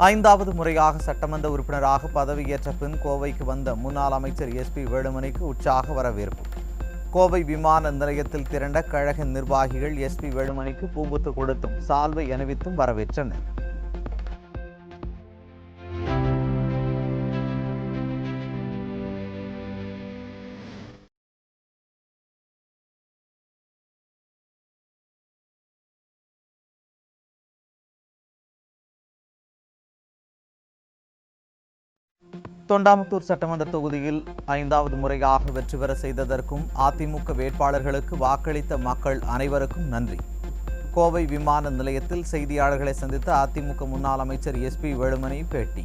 ஐந்தாவது முறையாக சட்டமன்ற உறுப்பினராக பதவியேற்ற பின் கோவைக்கு வந்த முன்னாள் அமைச்சர் எஸ்பி வேலுமணிக்கு உற்சாக வரவேற்பு. கோவை விமான நிலையத்தில் திரண்ட கழக நிர்வாகிகள் எஸ்பி வேலுமணிக்கு பூம்புத்து கொடுத்தும் சால்வை அணிவித்தும் வரவேற்றனர். தொண்டாமுத்தூர் சட்டமன்ற தொகுதியில் ஐந்தாவது முறையாக வெற்றி பெற செய்ததற்கும் அதிமுக வேட்பாளர்களுக்கு வாக்களித்த மக்கள் அனைவருக்கும் நன்றி. கோவை விமான நிலையத்தில் செய்தியாளர்களை சந்தித்த அதிமுக முன்னாள் அமைச்சர் எஸ்பி வேலுமணி பேட்டி.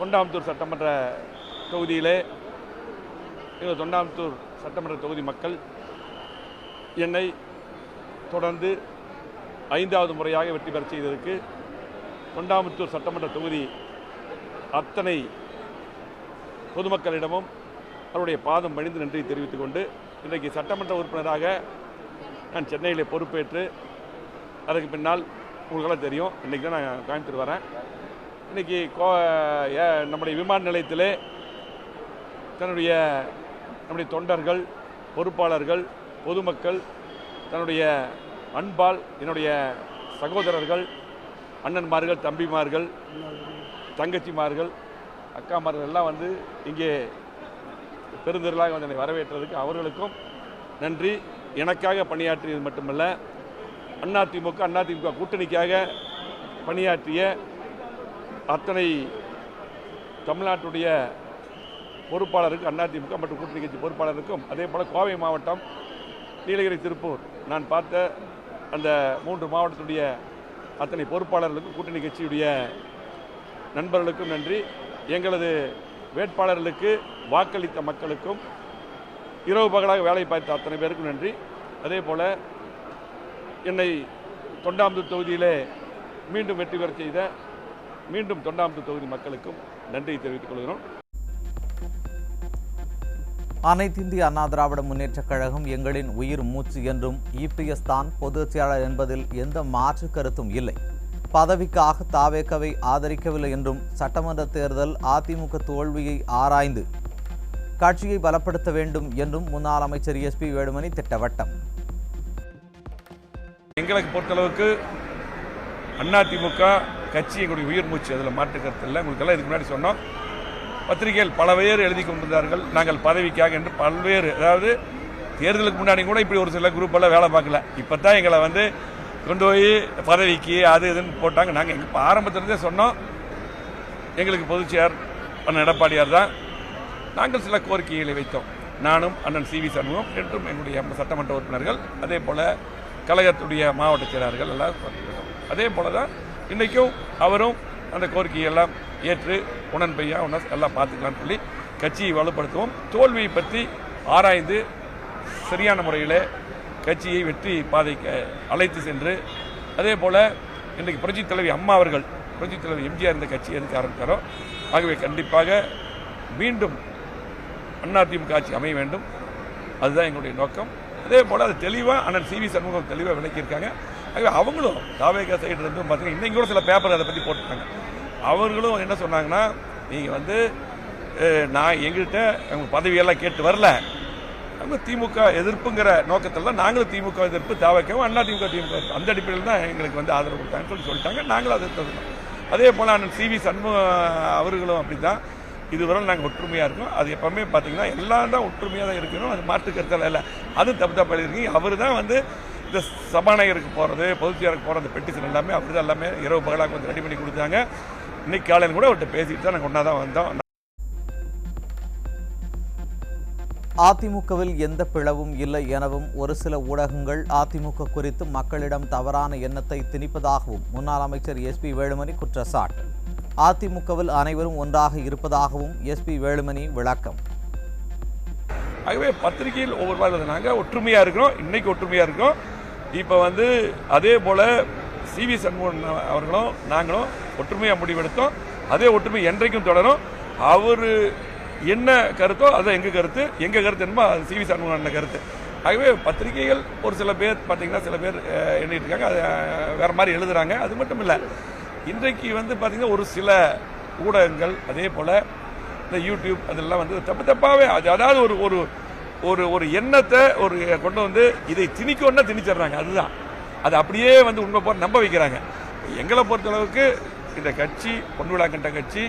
தொண்டாமுத்தூர் சட்டமன்ற தொகுதியிலே தொண்டாமுத்தூர் சட்டமன்ற தொகுதி மக்கள் என்னை தொடர்ந்து ஐந்தாவது முறையாக வெற்றி பெற செய்ததற்கு தொண்டாமுத்தூர் சட்டமன்ற தொகுதி அத்தனை பொதுமக்களிடமும் அவருடைய பாதம் பணிந்து நன்றி தெரிவித்துக் கொண்டு இன்றைக்கு சட்டமன்ற உறுப்பினராக நான் சென்னையிலே பொறுப்பேற்று அதுக்கு பின்னால் உங்களுக்கெல்லாம் தெரியும், இன்றைக்கி தான் நான் கோயம்புத்தூர் வரேன். இன்றைக்கி நம்முடைய விமான நிலையத்திலே நம்முடைய தொண்டர்கள், பொறுப்பாளர்கள், பொதுமக்கள் தன்னுடைய அன்பால் என்னுடைய சகோதரர்கள், அண்ணன்மார்கள், தம்பிமார்கள், தங்கச்சிமார்கள், அக்காமார்கள் எல்லாம் வந்து இங்கே பெருந்திரளாக வந்து என்னை வரவேற்றதுக்கு அவர்களுக்கும் நன்றி. எனக்காக பணியாற்றியது மட்டுமல்ல, அதிமுக கூட்டணிக்காக பணியாற்றிய அத்தனை தமிழ்நாட்டுடைய பொறுப்பாளருக்கு, அதிமுக மற்றும் கூட்டணி கட்சி பொறுப்பாளருக்கும், அதே போல் கோவை மாவட்டம், நீலகிரி, திருப்பூர் நான் பார்த்த அந்த 3 மாவட்டத்துடைய அத்தனை பொறுப்பாளர்களுக்கும் கூட்டணி கட்சியுடைய நண்பர்களுக்கும் நன்றி. எங்களது வேட்பாளர்களுக்கு வாக்களித்த மக்களுக்கும், இரவு பகலாக வேலை பார்த்த அத்தனை பேருக்கும் நன்றி. அதே போல் என்னை தொண்டாமுத்தூர் தொகுதியிலே மீண்டும் வெற்றி பெற செய்த தொண்டாமுத்தூர் தொகுதி மக்களுக்கும் நன்றியை தெரிவித்துக் கொள்கிறோம். அனைத்திந்திய அண்ணா திராவிட முன்னேற்றக் கழகம் எங்களின் உயிர் மூச்சு என்றும் இபிஎஸ் தான் பொதுச் செயலாளர் என்பதில் எந்த மாற்று கருத்தும் இல்லை. பதவிக்காக தாவேகவை ஆதரிக்கவில்லை என்றும், சட்டமன்ற தேர்தல் அதிமுக தோல்வியை ஆராய்ந்து கட்சியை பலப்படுத்த வேண்டும் என்றும் முன்னாள் அமைச்சர் எஸ்பி வேலுமணி திட்டவட்டம். எங்களுக்கு பொறுத்தளவுக்கு அதிமுக கட்சி எங்களுடைய உயிர் மூச்சு, அதில் மாற்று கருத்து இல்லை. உங்களுக்கெல்லாம் இதுக்கு முன்னாடி சொன்னோம், பத்திரிகைகள் பல பேர் எழுதி கொண்டிருந்தார்கள் நாங்கள் பதவிக்காக என்று. பல்வேறு, அதாவது தேர்தலுக்கு முன்னாடி கூட இப்படி ஒரு சில குரூப் எல்லாம் வேலை பார்க்கல. இப்போ தான் எங்களை வந்து கொண்டு போய் பதவிக்கு அது இதுன்னு போட்டாங்க. நாங்கள் எங்கள் ஆரம்பத்திலிருந்தே சொன்னோம், எங்களுக்கு பொதுச்செயர் அண்ணன் எடப்பாடியார் தான். நாங்கள் சில கோரிக்கைகளை வைத்தோம். நானும் அண்ணன் சிவி சண்முகம் என்றும் எங்களுடைய சட்டமன்ற உறுப்பினர்கள், அதே போல் கழகத்துடைய மாவட்ட செயலாளர்கள் எல்லாம் சொல்லியிருக்கோம். அதே போல தான் இன்றைக்கும் அவரும் அந்த கோரிக்கையெல்லாம் ஏற்று உடன்பையா எல்லாம் பார்த்துக்கலான்னு சொல்லி கட்சியை வலுப்படுத்துவோம். தோல்வியை பற்றி ஆராய்ந்து சரியான முறையில் கட்சியை வெற்றி பாதைக்கு அழைத்து சென்று, அதே போல் இன்றைக்கு புரட்சித் தலைவி அம்மா அவர்கள், புரட்சித் தலைவி எம்ஜிஆர் இந்த கட்சி எதுக்கு ஆரம்பித்தாரோ, ஆகவே கண்டிப்பாக மீண்டும் அதிமுக ஆட்சி அமைய வேண்டும், அதுதான் எங்களுடைய நோக்கம். அதே போல் அது தெளிவாக அண்ணன் சிவி சண்முகம் தெளிவாக விளக்கியிருக்காங்க. ஆகவே அவங்களும் தாவேகா சைடு இருந்தும் பார்த்தீங்கன்னா இன்றைக்கி கூட சில பேப்பர் அதை பற்றி போட்டுருக்காங்க. அவர்களும் என்ன சொன்னாங்கன்னா, நீங்கள் வந்து நான் எங்கள்கிட்ட அவங்க பதவியெல்லாம் கேட்டு வரல, அவங்க திமுக எதிர்ப்புங்கிற நோக்கத்தில் தான் நாங்களும் திமுக எதிர்ப்பு, தாவேகாவும் அதிமுக திமுக அந்த அடிப்படையில் தான் எங்களுக்கு வந்து ஆதரவு கொடுத்தாங்கன்னு சொல்லிட்டாங்க. நாங்களும் அதை தருவோம். அதே போல் அண்ணன் சிவி சண்முகம் அவர்களும் அப்படி தான், இதுவரை நாங்கள் ஒற்றுமையாக இருக்கோம். அது எப்பவுமே பார்த்தீங்கன்னா எல்லாம் தான் ஒற்றுமையாக தான் இருக்கணும், அது மாற்று கருத்தில் இல்லை. அதுவும் தப்பு எழுதிருக்கீங்க. அவர் தான் வந்து இந்த சபாநாயகருக்கு போகிறது, பொதுச்செயலருக்கு போகிற அந்த பெட்டிஷன் எல்லாமே அப்படி தான் எல்லாமே இரவு பகலாக வந்து ரெடி பண்ணி கொடுத்தாங்க. இன்னைக்கு காலையில் கூட அவர்கிட்ட பேசிட்டு தான் நாங்கள் ஒன்றா தான் வந்தோம். அதிமுகவில் எந்த பிளவும் இல்லை எனவும், ஒரு சில ஊடகங்கள் அதிமுக குறித்து மக்களிடம் தவறான எண்ணத்தை திணிப்பதாகவும் முன்னாள் அமைச்சர் எஸ்பி வேலுமணி குற்றச்சாட்டு. அதிமுகவில் அனைவரும் ஒன்றாக இருப்பதாகவும் எஸ்பி வேலுமணி விளக்கம். ஆகவே பத்திரிகையில் ஒவ்வொரு வாரம் நாங்கள் ஒற்றுமையாக இருக்கிறோம், இன்னைக்கு ஒற்றுமையாக இருக்கோம். இப்போ வந்து அதே போல் சிவி சண்முகன் அவர்களும் நாங்களும் ஒற்றுமையாக முடிவெடுத்தோம். அதே ஒற்றுமை என்றைக்கும் தொடரும். அவர் என்ன கருத்தோ அது எங்கள் கருத்து, எங்கள் கருத்து என்னமோ அது சிவி சண்முகன் கருத்து. ஆகவே பத்திரிகைகள் ஒரு சில பேர் பார்த்தீங்கன்னா சில பேர் எண்ணிட்டு இருக்காங்க, அது வேறு மாதிரி எழுதுகிறாங்க. அது மட்டும் இல்லை, இன்றைக்கு பார்த்தீங்கன்னா ஒரு சில ஊடகங்கள் அதே போல் இந்த யூடியூப் அதெல்லாம் தப்பாகவே அதாவது ஒரு ஒரு ஒரு ஒரு எண்ணத்தை கொண்டு இதை திணிக்கணும்னா திணிச்சிடுறாங்க. அதுதான் அது அப்படியே உண்மை போல நம்ப வைக்கிறாங்க. எங்களை பொறுத்தளவுக்கு இந்த கட்சி பொன்விழா கண்ட கட்சி,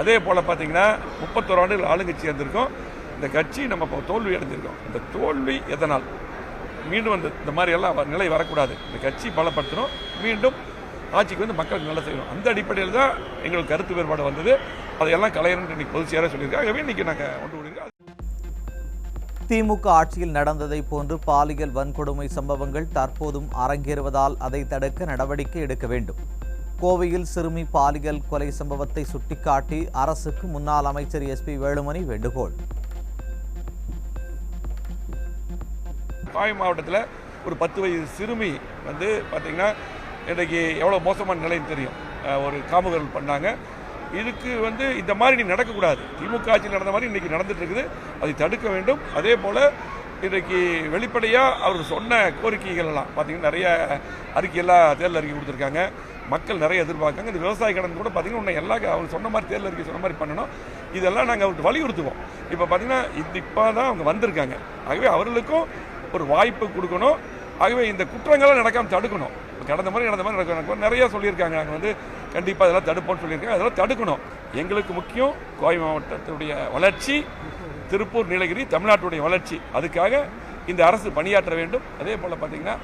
அதே போல் பார்த்தீங்கன்னா 31 ஆண்டுகள் ஆளுங்கட்சி இருந்திருக்கோம். இந்த கட்சி நம்ம இப்போ தோல்வி அடைஞ்சிருக்கோம். இந்த தோல்வி எதனால் மீண்டும் இந்த மாதிரி எல்லாம் நிலை வரக்கூடாது. இந்த கட்சி பலப்படுத்தணும், மீண்டும் ஆட்சிக்கு மக்களுக்கு நல்ல செய்யணும். அந்த அடிப்படையில் தான் எங்களுக்கு கருத்து வேறுபாடு வந்தது. அதையெல்லாம் கலையணும்னு இன்னைக்கு பொதுச் செயலாளர் சொல்லியிருக்காங்க. ஆகவே இன்னைக்கு நாங்கள் ஒன்று கூடியிருக்கோம். திமுக ஆட்சியில் நடந்ததை போன்று பாலியல் வன்கொடுமை சம்பவங்கள் தற்போதும் அரங்கேறுவதால் அதை தடுக்க நடவடிக்கை எடுக்க வேண்டும். கோவையில் சிறுமி பாலியல் கொலை சம்பவத்தை சுட்டிக்காட்டி அரசுக்கு முன்னாள் அமைச்சர் எஸ்பி வேலுமணி வேண்டுகோள். கோவை மாவட்டத்தில் ஒரு 10 வயது சிறுமி பார்த்தீங்கன்னா இன்றைக்கு எவ்வளோ மோசமான நிலைன்னு தெரியும். ஒரு காமுகர்கள் பண்ணாங்க. இதுக்கு இந்த மாதிரி நீ நடக்கக்கூடாது. திமுக ஆட்சியில் நடந்த மாதிரி இன்றைக்கி நடந்துட்டு இருக்குது. அதை தடுக்க வேண்டும். அதே போல் இன்றைக்கு வெளிப்படையாக அவர் சொன்ன கோரிக்கைகள் எல்லாம் பார்த்தீங்கன்னா நிறைய அறிக்கையெல்லாம் தேர்தல் அறிக்கை கொடுத்துருக்காங்க. மக்கள் நிறைய எதிர்பார்க்காங்க. இந்த விவசாய கடன் கூட பார்த்தீங்கன்னா எல்லாம் அவர் சொன்ன மாதிரி தேர்தல் அறிக்கை சொன்ன மாதிரி பண்ணணும். இதெல்லாம் நாங்கள் அவருக்கு வலியுறுத்துவோம். இப்போ பார்த்தீங்கன்னா இப்போ தான் அவங்க வந்திருக்காங்க. ஆகவே அவர்களுக்கும் ஒரு வாய்ப்பு கொடுக்கணும். ஆகவே இந்த குற்றங்கள்லாம் நடக்காமல் தடுக்கணும். கடந்த மாதிரி நடக்கும் நிறைய சொல்லியிருக்காங்க. நாங்கள் கண்டிப்பாக அதெல்லாம் தடுப்போம்னு சொல்லியிருக்காங்க. அதெல்லாம் தடுக்கணும். எங்களுக்கு முக்கியம் கோவை மாவட்டத்துடைய வளர்ச்சி, திருப்பூர், நீலகிரி, தமிழ்நாட்டுடைய வளர்ச்சி. அதுக்காக இந்த அரசு பணியாற்ற வேண்டும். அதே போல் பார்த்தீங்கன்னா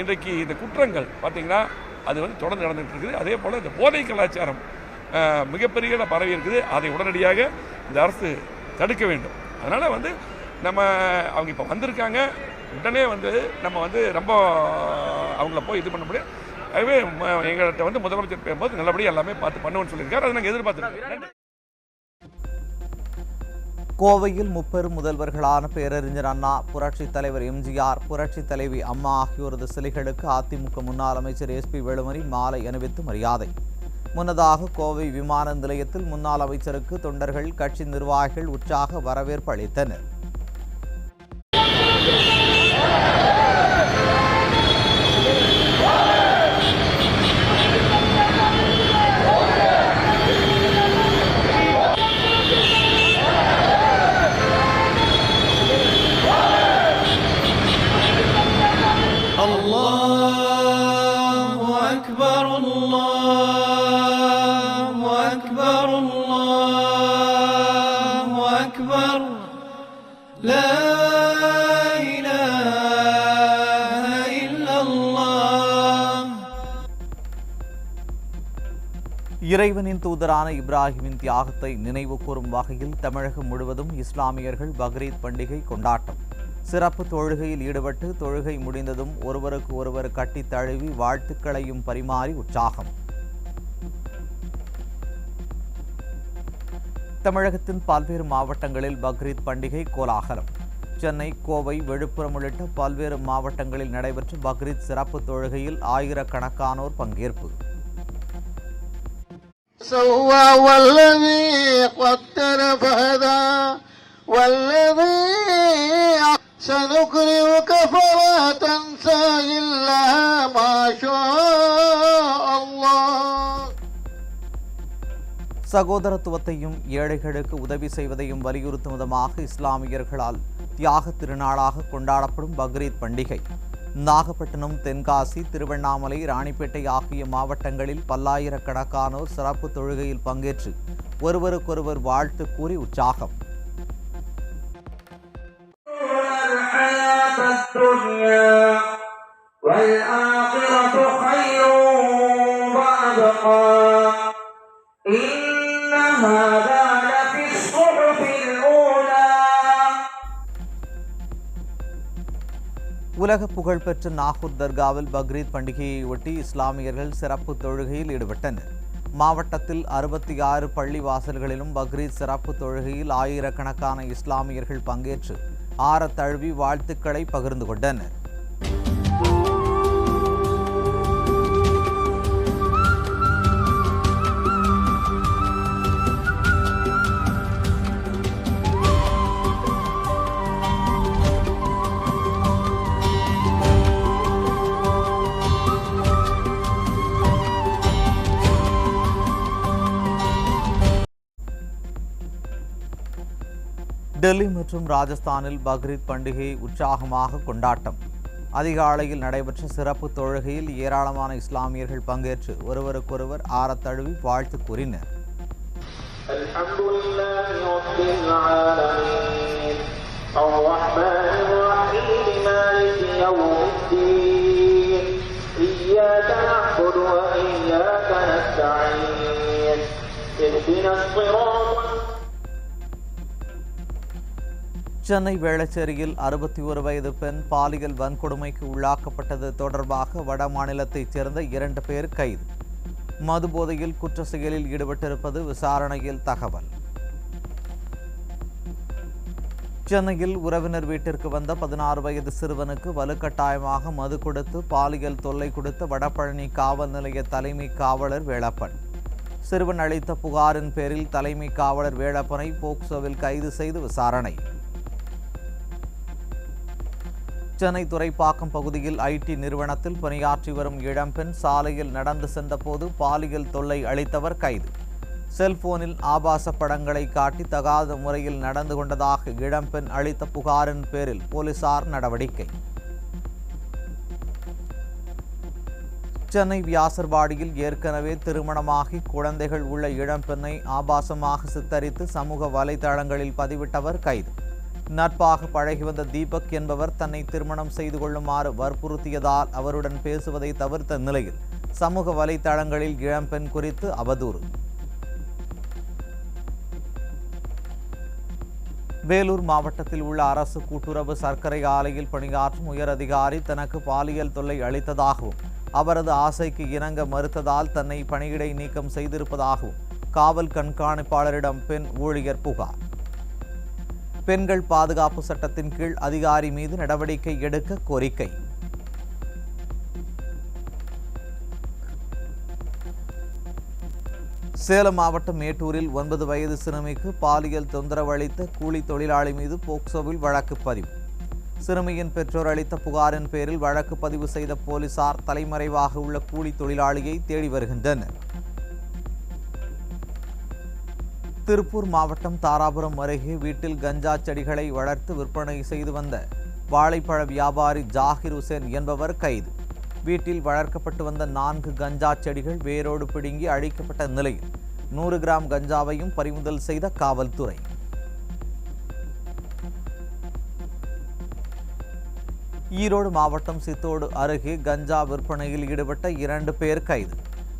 இன்றைக்கு இந்த குற்றங்கள் பார்த்தீங்கன்னா அது தொடர்ந்து நடந்துகிட்டு இருக்குது. அதே போல் இந்த போதை கலாச்சாரம் மிகப்பெரிய பரவி இருக்குது. அதை உடனடியாக இந்த அரசு தடுக்க வேண்டும். அதனால் நம்ம அவங்க இப்போ வந்திருக்காங்க, உடனே நம்ம ரொம்ப அவங்கள போய் இது பண்ண முடியாது. ஆகவே எங்கள்கிட்ட முதலமைச்சர் பேசும்போது நல்லபடியாக எல்லாமே பார்த்து பண்ணுவோம்னு சொல்லியிருக்காரு. அதை நாங்கள் எதிர்பார்த்துருக்கோம். கோவையில் முப்பெரும் முதல்வர்களான பேரறிஞர் அண்ணா, புரட்சித் தலைவர் எம்ஜிஆர், புரட்சித் தலைவி அம்மா ஆகியோரது சிலைகளுக்கு அதிமுக முன்னாள் அமைச்சர் எஸ்பி வேலுமணி மாலை அணிவித்து மரியாதை. முன்னதாக கோவை விமான நிலையத்தில் முன்னாள் அமைச்சருக்கு தொண்டர்கள், கட்சி நிர்வாகிகள் உற்சாக வரவேற்பு அளித்தனர். இறைவனின் தூதரான இப்ராஹிமின் தியாகத்தை நினைவு கூறும் வகையில் தமிழகம் முழுவதும் இஸ்லாமியர்கள் பக்ரீத் பண்டிகை கொண்டாட்டம். சிறப்பு தொழுகையில் ஈடுபட்டு தொழுகை முடிந்ததும் ஒருவருக்கு ஒருவர் கட்டி தழுவி வாழ்த்துக்களையும் பரிமாறி உற்சாகம். தமிழகத்தின் பல்வேறு மாவட்டங்களில் பக்ரீத் பண்டிகை கோலாகலம். சென்னை, கோவை, விழுப்புரம் உள்ளிட்ட பல்வேறு மாவட்டங்களில் நடைபெற்ற பக்ரீத் சிறப்பு தொழுகையில் ஆயிரக்கணக்கானோர் பங்கேற்பு. سوى والذي قدر فهدى والذي سنقرئك فلا تنسى إلا ما شاء الله. சகோதரத்துவத்தையும் ஏழைகளுக்கு உதவி செய்வதையும் வலியுறுத்தும் விதமாக இஸ்லாமியர்களால் தியாக திருநாளாக கொண்டாடப்படும் பக்ரீத் பண்டிகை நாகப்பட்டினம், தென்காசி, திருவண்ணாமலை, ராணிப்பேட்டை ஆகிய மாவட்டங்களில் பல்லாயிரக்கணக்கானோர் சிறப்பு தொழுகையில் பங்கேற்று ஒருவருக்கொருவர் வாழ்த்து கூறி உற்சாகம். உலக புகழ்பெற்ற நாகூர் தர்காவில் பக்ரீத் பண்டிகையை ஒட்டி இஸ்லாமியர்கள் சிறப்பு தொழுகையில் ஈடுபட்டனர். மாவட்டத்தில் 66 பள்ளி வாசல்களிலும் பக்ரீத் சிறப்பு தொழுகையில் ஆயிரக்கணக்கான இஸ்லாமியர்கள் பங்கேற்று ஆற தழுவி வாழ்த்துக்களை பகிர்ந்து கொண்டனர். டெல்லி மற்றும் ராஜஸ்தானில் பக்ரீத் பண்டிகை உற்சாகமாக கொண்டாட்டம். அதிகாலையில் நடைபெற்ற சிறப்பு தொழுகையில் ஏராளமான இஸ்லாமியர்கள் பங்கேற்று ஒருவருக்கொருவர் ஆரத் தழுவி வாழ்த்து கூறினர். சென்னை வேளச்சேரியில் 61 வயது பெண் பாலியல் வன்கொடுமைக்கு உள்ளாக்கப்பட்டது தொடர்பாக வட மாநிலத்தைச் சேர்ந்த 2 பேர் கைது. மது போதையில் குற்ற செயலில் ஈடுபட்டிருப்பது விசாரணையில் தகவல். சென்னையில் உறவினர் வீட்டிற்கு வந்த 16 வயது சிறுவனுக்கு வலுக்கட்டாயமாக மது கொடுத்து பாலியல் தொல்லை கொடுத்த வடபழனி காவல் நிலைய தலைமை காவலர் வேலப்பன். சிறுவன் அளித்த புகாரின் பேரில் தலைமை காவலர் வேலப்பனை போக்சோவில் கைது செய்து விசாரணை. சென்னை துறைப்பாக்கம் பகுதியில் ஐடி நிறுவனத்தில் பணியாற்றி வரும் இளம்பெண் சாலையில் நடந்து சென்றபோது பாலியல் தொல்லை அளித்தவர் கைது. செல்போனில் ஆபாச படங்களை காட்டி தகாத முறையில் நடந்து கொண்டதாக இளம்பெண் அளித்த புகாரின் பேரில் போலீசார் நடவடிக்கை. சென்னை வியாசர்பாடியில் ஏற்கனவே திருமணமாகி குழந்தைகள் உள்ள இளம்பெண்ணை ஆபாசமாக சித்தரித்து சமூக வலைதளங்களில் பதிவிட்டவர் கைது. நட்பாக பழகி வந்த தீபக் என்பவர் தன்னை திருமணம் செய்து கொள்ளுமாறு வற்புறுத்தியதால் அவருடன் பேசுவதை தவிர்த்த நிலையில் சமூக வலைதளங்களில் இளம்பெண் குறித்து அவதூறு. வேலூர் மாவட்டத்தில் உள்ள அரசு கூட்டுறவு சர்க்கரை ஆலையில் பணியாற்றும் உயர் அதிகாரி தனக்கு பாலியல் தொல்லை அளித்ததாகவும் அவரது ஆசைக்கு இணங்க மறுத்ததால் தன்னை பணியிடை நீக்கம் செய்திருப்பதாகவும் காவல் கண்காணிப்பாளரிடம் பெண் ஊழியர் புகார். பெண்கள் பாதுகாப்பு சட்டத்தின் கீழ் அதிகாரி மீது நடவடிக்கை எடுக்க கோரிக்கை. சேலம் மாவட்டம் மேட்டூரில் 9 வயது சிறுமிக்கு பாலியல் தொந்தரவு அளித்த கூலி தொழிலாளி மீது போக்சோவில் வழக்கு பதிவு. சிறுமியின் பெற்றோர் அளித்த புகாரின் பேரில் வழக்கு பதிவு செய்த போலீசார் தலைமறைவாக உள்ள கூலி தொழிலாளியை தேடி வருகின்றனர். திருப்பூர் மாவட்டம் தாராபுரம் அருகே வீட்டில் கஞ்சா செடிகளை வளர்த்து விற்பனை செய்து வந்த வாழைப்பழ வியாபாரி ஜாகிர் ஹுசேன் என்பவர் கைது. வீட்டில் வளர்க்கப்பட்டு வந்த 4 கஞ்சா செடிகள் வேரோடு பிடுங்கி அழிக்கப்பட்ட நிலையில் 100 கிராம் கஞ்சாவையும் பறிமுதல் செய்த காவல்துறை. ஈரோடு மாவட்டம் சித்தோடு அருகே கஞ்சா விற்பனையில் ஈடுபட்ட 2 பேர் கைது.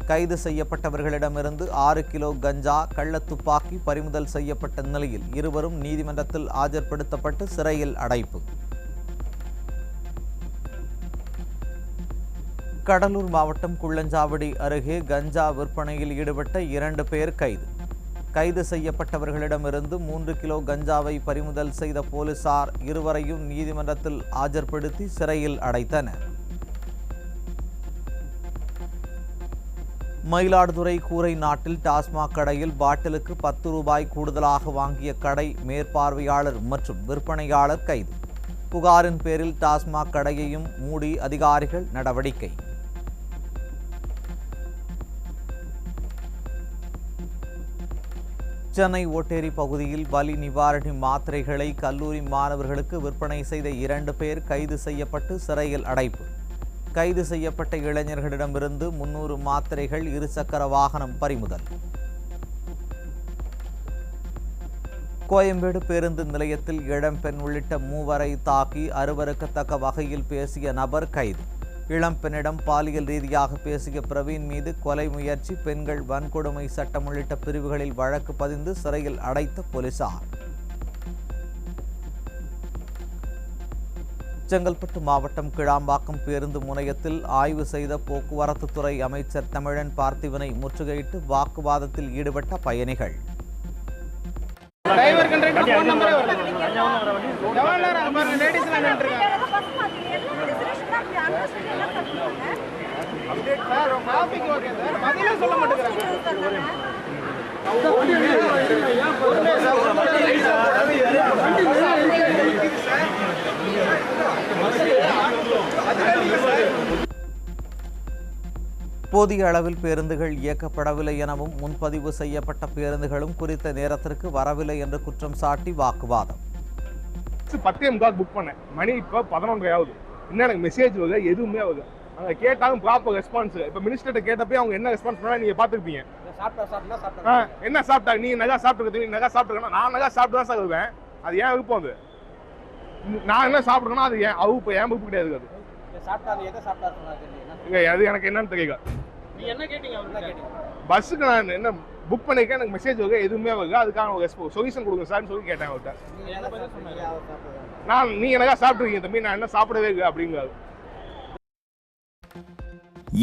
கைது செய்யப்பட்டவர்களிடமிருந்து 6 கிலோ கஞ்சா கள்ளத்துப்பாக்கி பறிமுதல் செய்யப்பட்ட நிலையில் இருவரும் நீதிமன்றத்தில் ஆஜர்படுத்தப்பட்டு சிறையில் அடைப்பு. கடலூர் மாவட்டம் குள்ளஞ்சாவடி அருகே கஞ்சா விற்பனையில் ஈடுபட்ட 2 பேர் கைது. கைது செய்யப்பட்டவர்களிடமிருந்து 3 கிலோ கஞ்சாவை பறிமுதல் செய்த போலீசார் இருவரையும் நீதிமன்றத்தில் ஆஜர்படுத்தி சிறையில் அடைத்தனர். மயிலாடுதுறை கூரை நாட்டில் டாஸ்மாக் கடையில் பாட்டிலுக்கு 10 ரூபாய் கூடுதலாக வாங்கிய கடை மேற்பார்வையாளர் மற்றும் விற்பனையாளர் கைது. புகாரின் பேரில் டாஸ்மாக் கடையையும் மூடி அதிகாரிகள் நடவடிக்கை. சென்னை ஓட்டேரி பகுதியில் வலி நிவாரணி மாத்திரைகளை கல்லூரி மாணவர்களுக்கு விற்பனை செய்த 2 பேர் கைது செய்யப்பட்டு சிறையில் அடைப்பு. கைது செய்யப்பட்ட இளைஞர்களிடமிருந்து 300 மாத்திரைகள், 2 சக்கர வாகனம் பறிமுதல். கோயம்பேடு பேருந்து நிலையத்தில் இளம்பெண் உள்ளிட்ட 3 வரை தாக்கி அருவருக்கத்தக்க வகையில் பேசிய நபர் கைது. இளம்பெண்ணிடம் பாலியல் ரீதியாக பேசிய பிரவீன் மீது கொலை முயற்சி, பெண்கள் வன்கொடுமை சட்டம் உள்ளிட்ட பிரிவுகளில் வழக்கு பதிந்து சிறையில் அடைத்த போலீசார். செங்கல்பட்டு மாவட்டம் கிளாம்பாக்கம் பேருந்து முனையத்தில் ஆய்வு செய்த போக்குவரத்து துறை அமைச்சர் தமிழன் பார்த்திபனை முற்றுகையிட்டு வாக்குவாதத்தில் ஈடுபட்ட பயணிகள். போதிய அளவில் பேருந்துகள் இயக்கப்படவில்லை எனவும் முன்பதிவு செய்யப்பட்ட பேருந்துகளும் குறித்த நேரத்திற்கு வரவில்லை என்று குற்றம் சாட்டி வாக்குவாதம். பஸ் 10:45 புக் பண்ணேன். மணி இப்போ 11:30 ஆகுது. இன்னும் எனக்கு மெசேஜ் வருது, எதுவுமே ஆகுது. அங்கே கேட்டாலும் ப்ராப்பர் ரெஸ்பான்ஸ். இப்போ மினிஸ்டர்கிட்ட கேட்டப்பே அவங்க என்ன ரெஸ்பான்ஸ் பண்ணா நீங்க பாத்துருப்பீங்க. என்ன சாப்பிட்டாங்க, நீங்க நகா சாப்பிட்டு நகா சாப்பிட்டுருக்கா, நான் நகா சாப்பிட்டு தான் சார் வருவேன். அது ஏன் விருப்பம்? அது நான் என்ன சாப்பிட்றேன்னா அது ஏன் அவுப்பு, ஏன் விருப்பம் கிடையாது. அது எனக்கு என்னன்னு தெரியல. பஸ்ஸுக்கு நான் என்ன புக் பண்ணிருக்கேன், எனக்கு மெசேஜ் வருது, எதுவுமே வருது. அதுக்கான ஒரு சொல்யூஷன் கொடுங்க சார்னு சொல்லி கேட்டேன் அவர்கிட்ட. நீங்க என்னக்கா சாப்பிட்டுருக்கீங்க தம்பி, நான் என்ன சாப்பிடவே இல்லை அப்படிங்கிறாரு.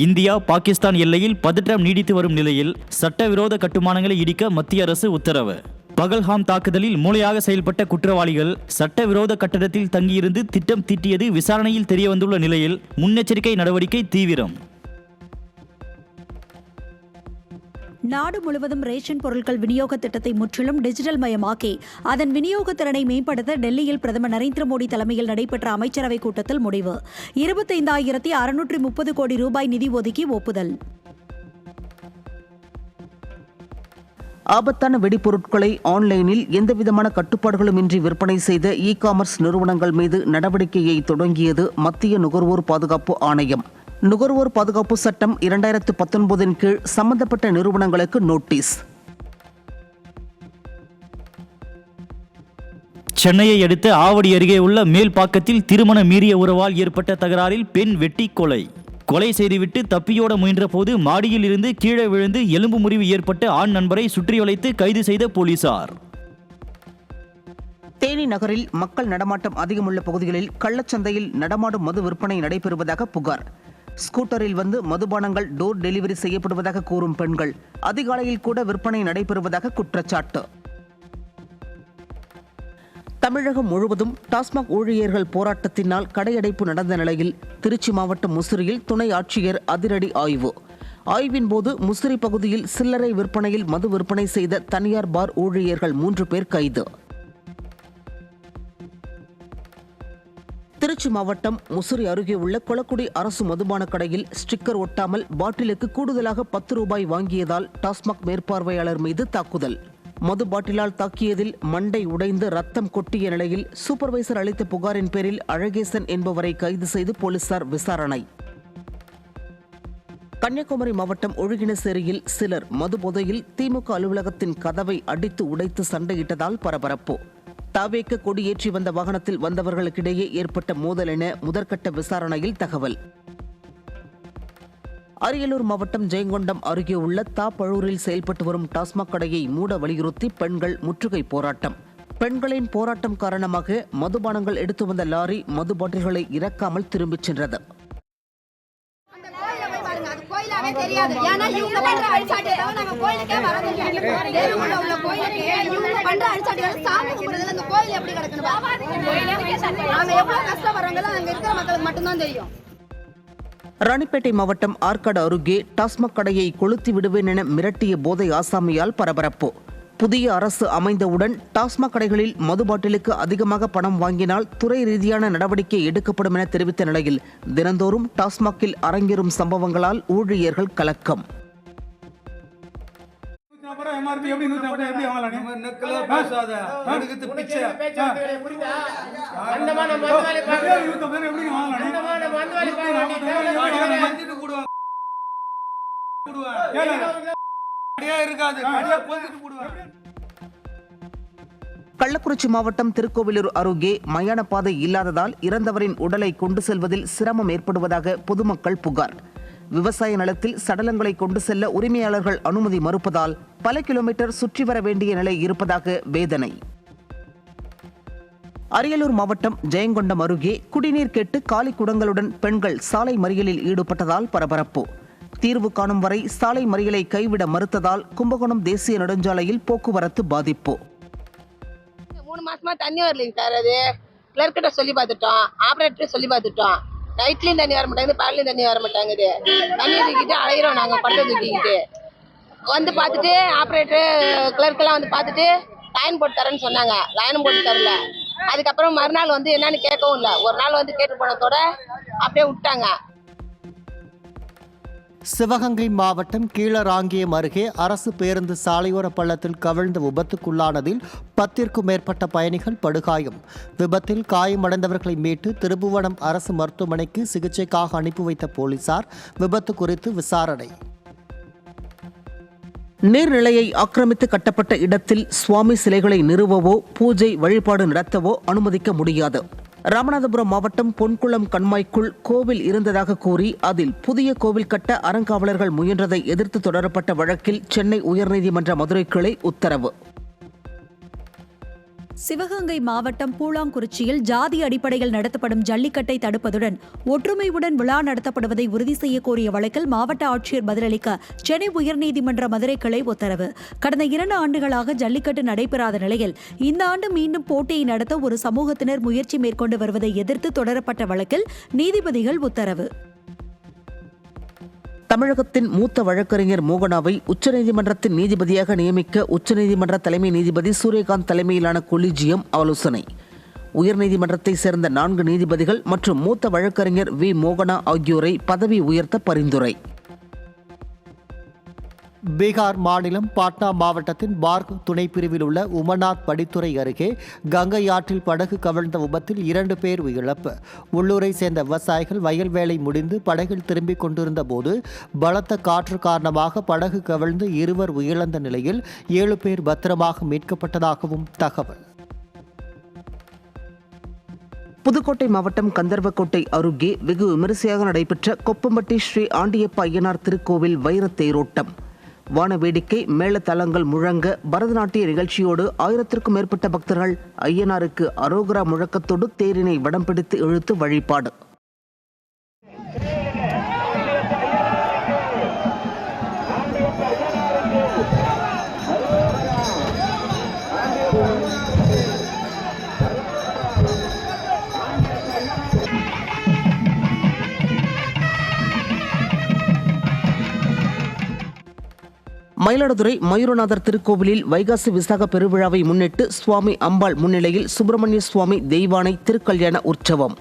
இந்தியா பாகிஸ்தான் எல்லையில் பதற்றம் நீடித்து வரும் நிலையில் சட்டவிரோத கட்டுமானங்களை இடிக்க மத்திய அரசு உத்தரவு. பகல்காம் தாக்குதலில் மூளையாக செயல்பட்ட குற்றவாளிகள் சட்டவிரோத கட்டடத்தில் தங்கியிருந்து திட்டம் தீட்டியது விசாரணையில் தெரியவந்துள்ள நிலையில் முன்னெச்சரிக்கை நடவடிக்கை தீவிரம். நாடு முழுவதும் ரேஷன் பொருட்கள் விநியோக திட்டத்தை முற்றிலும் டிஜிட்டல் மயமாக்கி அதன் விநியோக திறனை மேம்படுத்த டெல்லியில் பிரதமர் நரேந்திர மோடி தலைமையில் நடைபெற்ற அமைச்சரவைக் கூட்டத்தில் முடிவு. 25,630 கோடி ரூபாய் நிதி ஒதுக்கி ஒப்புதல். ஆபத்தான வெடிபொருட்களை ஆன்லைனில் எந்தவிதமான கட்டுப்பாடுகளுமின்றி விற்பனை செய்த இ-காமர்ஸ் நிறுவனங்கள் மீது நடவடிக்கையை தொடங்கியது மத்திய நுகர்வோர் பாதுகாப்பு ஆணையம். நுகர்வோர் பாதுகாப்பு சட்டம் 2019 கீழ் சம்பந்தப்பட்ட நிறுவனங்களுக்கு நோட்டீஸ். சென்னையை அடுத்த ஆவடி அருகே உள்ள மேல்பாக்கத்தில் திருமண மீறிய உறவால் ஏற்பட்ட தகராறில் பெண் வெட்டி கொலை. கொலை செய்துவிட்டு தப்பியோட முயன்ற போது மாடியில் இருந்து கீழே விழுந்து எலும்பு முறிவு ஏற்பட்ட ஆண் நண்பரை சுற்றி வளைத்து கைது செய்த போலீசார். தேனி நகரில் மக்கள் நடமாட்டம் அதிகமுள்ள பகுதிகளில் கள்ளச்சந்தையில் நடமாடும் மது விற்பனை நடைபெறுவதாக புகார். ஸ்கூட்டரில் வந்து மதுபானங்கள் டோர் டெலிவரி செய்யப்படுவதாக கூறும் பெண்கள் அதிகாலையில் கூட விற்பனை நடைபெறுவதாக குற்றச்சாட்டு. தமிழகம் முழுவதும் டாஸ்மாக் ஊழியர்கள் போராட்டத்தினால் கடையடைப்பு நடந்த நிலையில் திருச்சி மாவட்டம் முசிறியில் துணை ஆட்சியர் அதிரடி ஆய்வு. ஆய்வின் போது முசிறி பகுதியில் சில்லறை விற்பனையில் மது விற்பனை செய்த தனியார் பார் ஊழியர்கள் 3 பேர் கைது. திருச்சி மாவட்டம் முசிறி அருகே உள்ள கொளக்குடி அரசு மதுபான கடையில் ஸ்டிக்கர் ஒட்டாமல் பாட்டிலுக்கு கூடுதலாக 10 ரூபாய் வாங்கியதால் டாஸ்மாக் மேற்பார்வையாளர் மீது தாக்குதல். மது பாட்டிலால் தாக்கியதில் மண்டை உடைந்து ரத்தம் கொட்டிய நிலையில் சூப்பர்வைசர் அளித்த புகாரின் பேரில் அழகேசன் என்பவரை கைது செய்து போலீசார் விசாரணை. கன்னியாகுமரி மாவட்டம் ஒழுகினசேரியில் சிலர் மது போதையில் திமுக அலுவலகத்தின் கதவை அடித்து உடைத்து சண்டையிட்டதால் பரபரப்பு. தாவேக்க கொடியேற்றி வந்த வாகனத்தில் வந்தவர்களுக்கிடையே ஏற்பட்ட மோதல் என முதற்கட்ட விசாரணையில் தகவல். அரியலூர் மாவட்டம் ஜெயங்கொண்டம் அருகே உள்ள தாப்பழூரில் செயல்பட்டு வரும் டாஸ்மாக் கடையை மூட வலியுறுத்தி பெண்கள் முற்றுகை போராட்டம். பெண்களின் போராட்டம் காரணமாக மதுபானங்கள் எடுத்து வந்த லாரி மது பாட்டில்களை இறக்காமல் திரும்பிச் சென்றது. தெரியாது. ஏன்னா இவங்க பண்ற அழிச்சாட்டியை தவிர நம்ம கோயிலுக்கே வரதில்லை. தேவகுள்ள உள்ள கோயிலுக்கு இவங்க பண்ற அழிச்சாட்டியை சாமி கும்பிடுறதுல இந்த கோயில் எப்படி கிடக்கணும்? நாம எவ்வளவு கஷ்டப்படுறவங்களும் அங்க இருக்கிற மக்களுக்கு மட்டும்தான் தெரியும். ராணிப்பேட்டை மாவட்டம் ஆற்காடு அருகே டாஸ்மாக் கடையை கொளுத்தி விடுவேன் என மிரட்டிய போதை ஆசாமியால் பரபரப்பு. புதிய அரசு அமைந்தவுடன் டாஸ்மாக் கடைகளில் மது பாட்டிலுக்கு அதிகமாக பணம் வாங்கினால் துறை ரீதியான நடவடிக்கை எடுக்கப்படும் என தெரிவித்த நிலையில் தினந்தோறும் டாஸ்மாகில் அரங்கேறும் சம்பவங்களால் ஊழியர்கள் கலக்கம். கள்ளக்குறிச்சி மாவட்டம் திருக்கோவிலூர் அருகே மயான பாதை இல்லாததால் இறந்தவரின் உடலை கொண்டு செல்வதில் சிரமம் ஏற்படுவதாக பொதுமக்கள் புகார். விவசாய நிலத்தில் சடலங்களை கொண்டு செல்ல உரிமையாளர்கள் அனுமதி மறுப்பதால் பல கிலோமீட்டர் சுற்றி வர வேண்டிய நிலை இருப்பதாக வேதனை. அரியலூர் மாவட்டம் ஜெயங்கொண்டம் அருகே குடிநீர் கேட்டு காலி குடங்களுடன் பெண்கள் சாலை மறியலில் ஈடுபட்டதால் பரபரப்பு. தீர்வு காணும் வரை சாலை மறியலை கைவிட மறுத்ததால் கும்பகோணம் தேசிய நெடுஞ்சாலையில் போக்குவரத்து பாதிப்பு. 3 மாசமா தண்ணி வரலைங்க சார். அது கிளர்க்கிட்ட சொல்லி பார்த்துட்டோம், ஆபரேட்டர் சொல்லி பார்த்துட்டோம். நைட்லயும் தண்ணி வர மாட்டாங்குது, பகலையும் தண்ணி வர மாட்டாங்குது. தண்ணி தூக்கிட்டு அலைகிறோம் நாங்கள், பட்டை தூக்கிக்கிட்டு வந்து பார்த்துட்டு ஆப்ரேட்டர் கிளர்க்கெல்லாம் வந்து பார்த்துட்டு லைன் போட்டு தரேன்னு சொன்னாங்க. லைனும் போட்டு தரல. அதுக்கப்புறம் மறுநாள் வந்து என்னன்னு கேட்கவும் இல்லை. ஒரு நாள் வந்து கேட்டு போனதோட அப்படியே விட்டாங்க. சிவகங்கை மாவட்டம் கீழராங்கியம் அருகே அரசு பேருந்து சாலையோர பள்ளத்தில் கவிழ்ந்து விபத்துக்குள்ளானதில் 10ற்கும் மேற்பட்ட பயணிகள் படுகாயம். விபத்தில் காயமடைந்தவர்களை மீட்டு திருப்புவனம் அரசு மருத்துவமனைக்கு சிகிச்சைக்காக அனுப்பி வைத்த போலீசார் விபத்து குறித்து விசாரணை. நீர்நிலையை ஆக்கிரமித்து கட்டப்பட்ட இடத்தில் சுவாமி சிலைகளை நிறுவவோ பூஜை வழிபாடு நடத்தவோ அனுமதிக்க முடியாது. ராமநாதபுரம் மாவட்டம் பொன்குளம் கண்மாய்க்குள் கோவில் இருந்ததாக கூறி அதில் புதிய கோவில் கட்ட அறங்காவலர்கள் முயன்றதை எதிர்த்து தொடரப்பட்ட வழக்கில் சென்னை உயர்நீதிமன்ற மதுரை கிளை உத்தரவு. சிவகங்கை மாவட்டம் பூலாங்குறிச்சியில் ஜாதி அடிப்படையில் நடத்தப்படும் ஜல்லிக்கட்டை தடுப்பதுடன் ஒற்றுமையுடன் விழா நடத்தப்படுவதை உறுதி செய்ய கோரிய வழக்கில் மாவட்ட ஆட்சியர் பதிலளிக்க சென்னை உயர்நீதிமன்ற மதுரை கிளை உத்தரவு. கடந்த 2 ஆண்டுகளாக ஜல்லிக்கட்டு நடைபெறாத நிலையில் இந்த ஆண்டு மீண்டும் போட்டியை நடத்த ஒரு சமூகத்தினர் முயற்சி மேற்கொண்டு வருவதை எதிர்த்து தொடரப்பட்ட வழக்கில் நீதிபதிகள் உத்தரவு. தமிழகத்தின் மூத்த வழக்கறிஞர் மோகனாவை உச்சநீதிமன்றத்தின் நீதிபதியாக நியமிக்க உச்சநீதிமன்ற தலைமை நீதிபதி சூரியகாந்த் தலைமையிலான கொலிஜியம் ஆலோசனை. உயர்நீதிமன்றத்தை சேர்ந்த 4 நீதிபதிகள் மற்றும் மூத்த வழக்கறிஞர் வி மோகனா ஆகியோரை பதவி உயர்த்த பரிந்துரை. பீகார் மாநிலம் பாட்னா மாவட்டத்தின் பார்க் துணைப்பிரிவில் உள்ள உமநாத் படித்துறை அருகே கங்கை ஆற்றில் படகு கவிழ்ந்த விபத்தில் 2 பேர் உயிரிழப்பு. உள்ளூரை சேர்ந்த விவசாயிகள் வயல் வேலை முடிந்து படகில் திரும்பிக் கொண்டிருந்த போது பலத்த காற்று காரணமாக படகு கவிழ்ந்து 2 உயிரிழந்த நிலையில் 7 பேர் பத்திரமாக மீட்கப்பட்டதாகவும் தகவல். புதுக்கோட்டை மாவட்டம் கந்தர்வக்கோட்டை அருகே வெகு விமரிசையாக நடைபெற்ற கொப்பம்பட்டி ஸ்ரீ ஆண்டியப்ப ஐயனார் திருக்கோவில் வைர தேரோட்டம். வான வேடிக்கை மேளதளங்கள் முழங்க பரதநாட்டிய நிகழ்ச்சியோடு 1000ற்கும் மேற்பட்ட பக்தர்கள் ஐயனாருக்கு அரோகரா முழக்கத்தோடு தேரினை வடம் பிடித்து இழுத்து வழிபாடு. மயிலாடுதுறை மயூரநாதர் திருக்கோவிலில் வைகாசி விசாக பெருவிழாவை முன்னிட்டு சுவாமி அம்பாள் முன்னிலையில் சுப்பிரமணிய சுவாமி தெய்வானை திருக்கல்யாண உற்சவம்.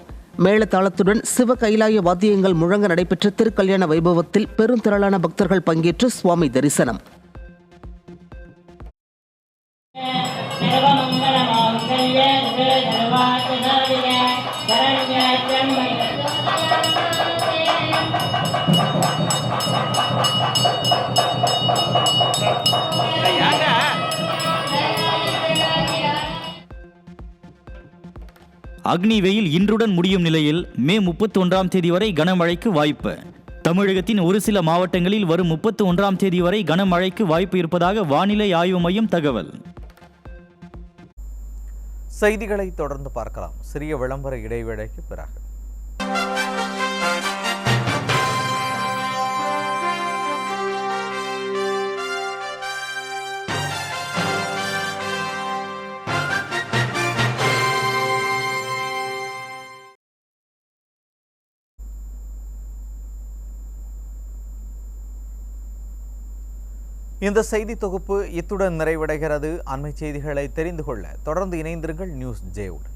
மேளதாளத்துடன் சிவ கைலாய வாத்தியங்கள் முழங்க நடைபெற்ற திருக்கல்யாண வைபவத்தில் பெருந்திரளான பக்தர்கள் பங்கேற்று சுவாமி தரிசனம். அக்னி வெயில் இன்றுடன் முடியும் நிலையில் மே 31ஆம் தேதி வரை கனமழைக்கு வாய்ப்பு. தமிழகத்தின் ஒரு சில மாவட்டங்களில் வரும் 31ஆம் தேதி வரை கனமழைக்கு வாய்ப்பு இருப்பதாக வானிலை ஆய்வு மையம் தகவல். செய்திகளை தொடர்ந்து பார்க்கலாம். சிறிய விளம்பர இடைவேளைக்கு பிறகு. இந்த செய்தி தொகுப்பு இத்துடன் நிறைவடைகிறது. அண்மை செய்திகளை தெரிந்து கொள்ள தொடர்ந்து இணைந்திருங்கள் நியூஸ் ஜேவுடன்.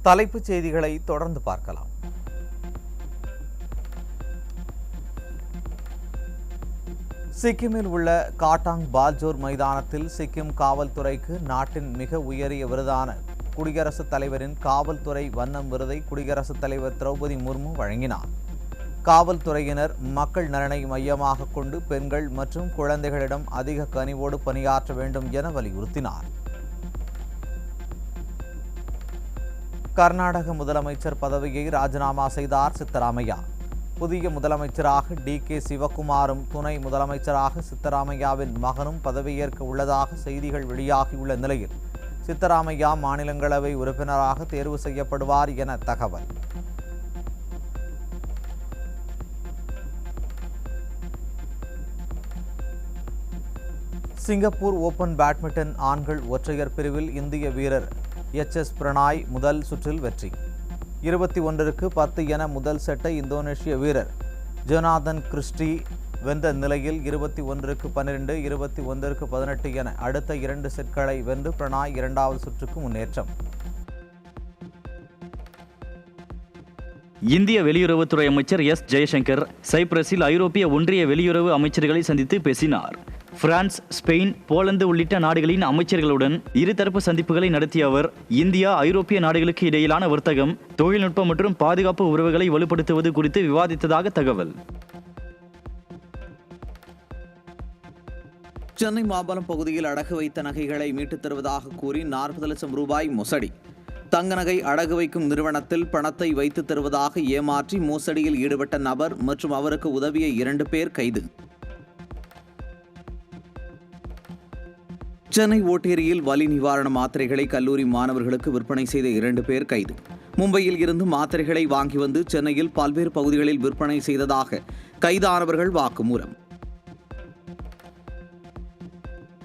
தலைப்புச் செய்திகளை தொடர்ந்து பார்க்கலாம். சிக்கிமில் உள்ள காட்டாங் பால்ஜோர் மைதானத்தில் சிக்கிம் காவல்துறைக்கு நாட்டின் மிக உயரிய விருதான குடியரசுத் தலைவரின் காவல்துறை வண்ணம் விருதை குடியரசுத் தலைவர் திரௌபதி முர்மு வழங்கினார். காவல்துறையினர் மக்கள் நலனை மையமாக கொண்டு பெண்கள் மற்றும் குழந்தைகளிடம் அதிக கனிவோடு பணியாற்ற வேண்டும் என வலியுறுத்தினார். கர்நாடக முதலமைச்சர் பதவியை ராஜினாமா செய்தார் சித்தராமையா. புதிய முதலமைச்சராக டி.கே. சிவகுமாரும் துணை முதலமைச்சராக சித்தராமையாவின் மகனும் பதவியேற்க உள்ளதாக செய்திகள் வெளியாகியுள்ள நிலையில் சித்தராமையா மாநிலங்களவை உறுப்பினராக தேர்வு செய்யப்படுவார் என தகவல். சிங்கப்பூர் ஓபன் பேட்மிண்டன் ஆண்கள் ஒற்றையர் பிரிவில் இந்திய வீரர் எச்.எஸ். பிரணாய் முதல் சுற்றில் வெற்றி. 21-10 என முதல் செட்டை இந்தோனேஷிய வீரர் ஜொனாதன் கிறிஸ்டி வென்ற நிலையில் 21-12, 21-18 என அடுத்த 2 செட்களை வென்று பிரணாய் இரண்டாவது சுற்றுக்கு முன்னேற்றம். இந்திய வெளியுறவுத்துறை அமைச்சர் எஸ். ஜெய்சங்கர் சைப்ரஸில் ஐரோப்பிய ஒன்றிய வெளியுறவு அமைச்சர்களை சந்தித்து பேசினார். பிரான்ஸ், ஸ்பெயின், போலந்து உள்ளிட்ட நாடுகளின் அமைச்சர்களுடன் இருதரப்பு சந்திப்புகளை நடத்திய அவர் இந்தியா ஐரோப்பிய நாடுகளுக்கு இடையிலான வர்த்தகம், தொழில்நுட்பம் மற்றும் பாதுகாப்பு உறவுகளை வலுப்படுத்துவது குறித்து விவாதித்ததாக தகவல். சென்னை மாம்பலம் பகுதியில் அடகு வைத்த நகைகளை மீட்டுத் தருவதாக கூறி 40 லட்சம் ரூபாய் மோசடி. தங்க நகை அடகு வைக்கும் நிறுவனத்தில் பணத்தை வைத்து தருவதாக ஏமாற்றி மோசடியில் ஈடுபட்ட நபர் மற்றும் அவருக்கு உதவிய 2 பேர் கைது. சென்னை ஓட்டேரியில் வலி நிவாரண மாத்திரைகளை கல்லூரி மாணவர்களுக்கு விற்பனை செய்த 2 பேர் கைது. மும்பையில் இருந்து மாத்திரைகளை வாங்கி வந்து சென்னையில் பல்வேறு பகுதிகளில் விற்பனை செய்ததாக கைதானவர்கள் வாக்குமூலம்.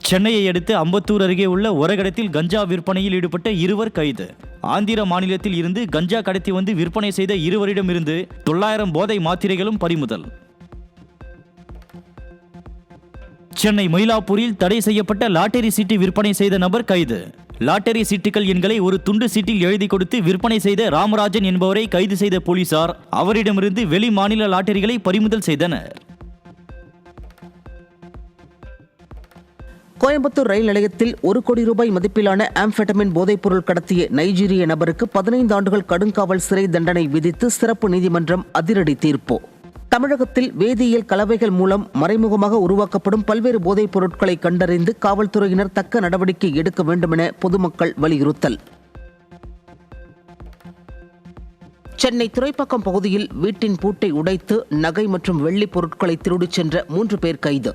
சென்னையை அடுத்து அம்பத்தூர் அருகே உள்ள ஒரகடத்தில் கஞ்சா விற்பனையில் ஈடுபட்ட 2 கைது. ஆந்திர மாநிலத்தில் இருந்து கஞ்சா கடத்தி வந்து விற்பனை செய்த 2 900 போதை மாத்திரைகளும் பறிமுதல். சென்னை மயிலாப்பூரில் தடை செய்யப்பட்ட லாட்டரி சீட்டு விற்பனை செய்த நபர் கைது. லாட்டரி சீட்டுகள் எண்களை ஒரு துண்டு சீட்டில் எழுதி கொடுத்து விற்பனை செய்த ராமராஜன் என்பவரை கைது செய்த போலீசார் அவரிடமிருந்து வெளி மாநில லாட்டரிகளை பறிமுதல் செய்தனர். கோயம்புத்தூர் ரயில் நிலையத்தில் 1 கோடி ரூபாய் மதிப்பிலான ஆம்பெட்டமின் போதைப்பொருள் கடத்திய நைஜீரிய நபருக்கு 15 ஆண்டுகள் கடுங்காவல் சிறை தண்டனை விதித்து சிறப்பு நீதிமன்றம் அதிரடி தீர்ப்பு. தமிழகத்தில் வேதியியல் கலவைகள் மூலம் மறைமுகமாக உருவாக்கப்படும் பல்வேறு போதைப் பொருட்களை கண்டறிந்து காவல்துறையினர் தக்க நடவடிக்கை எடுக்க வேண்டும் என பொதுமக்கள் வலியுறுத்தல். சென்னை துறைப்பாக்கம் பகுதியில் வீட்டின் பூட்டை உடைத்து நகை மற்றும் வெள்ளி பொருட்களை திருடிச் சென்ற 3 பேர் கைது.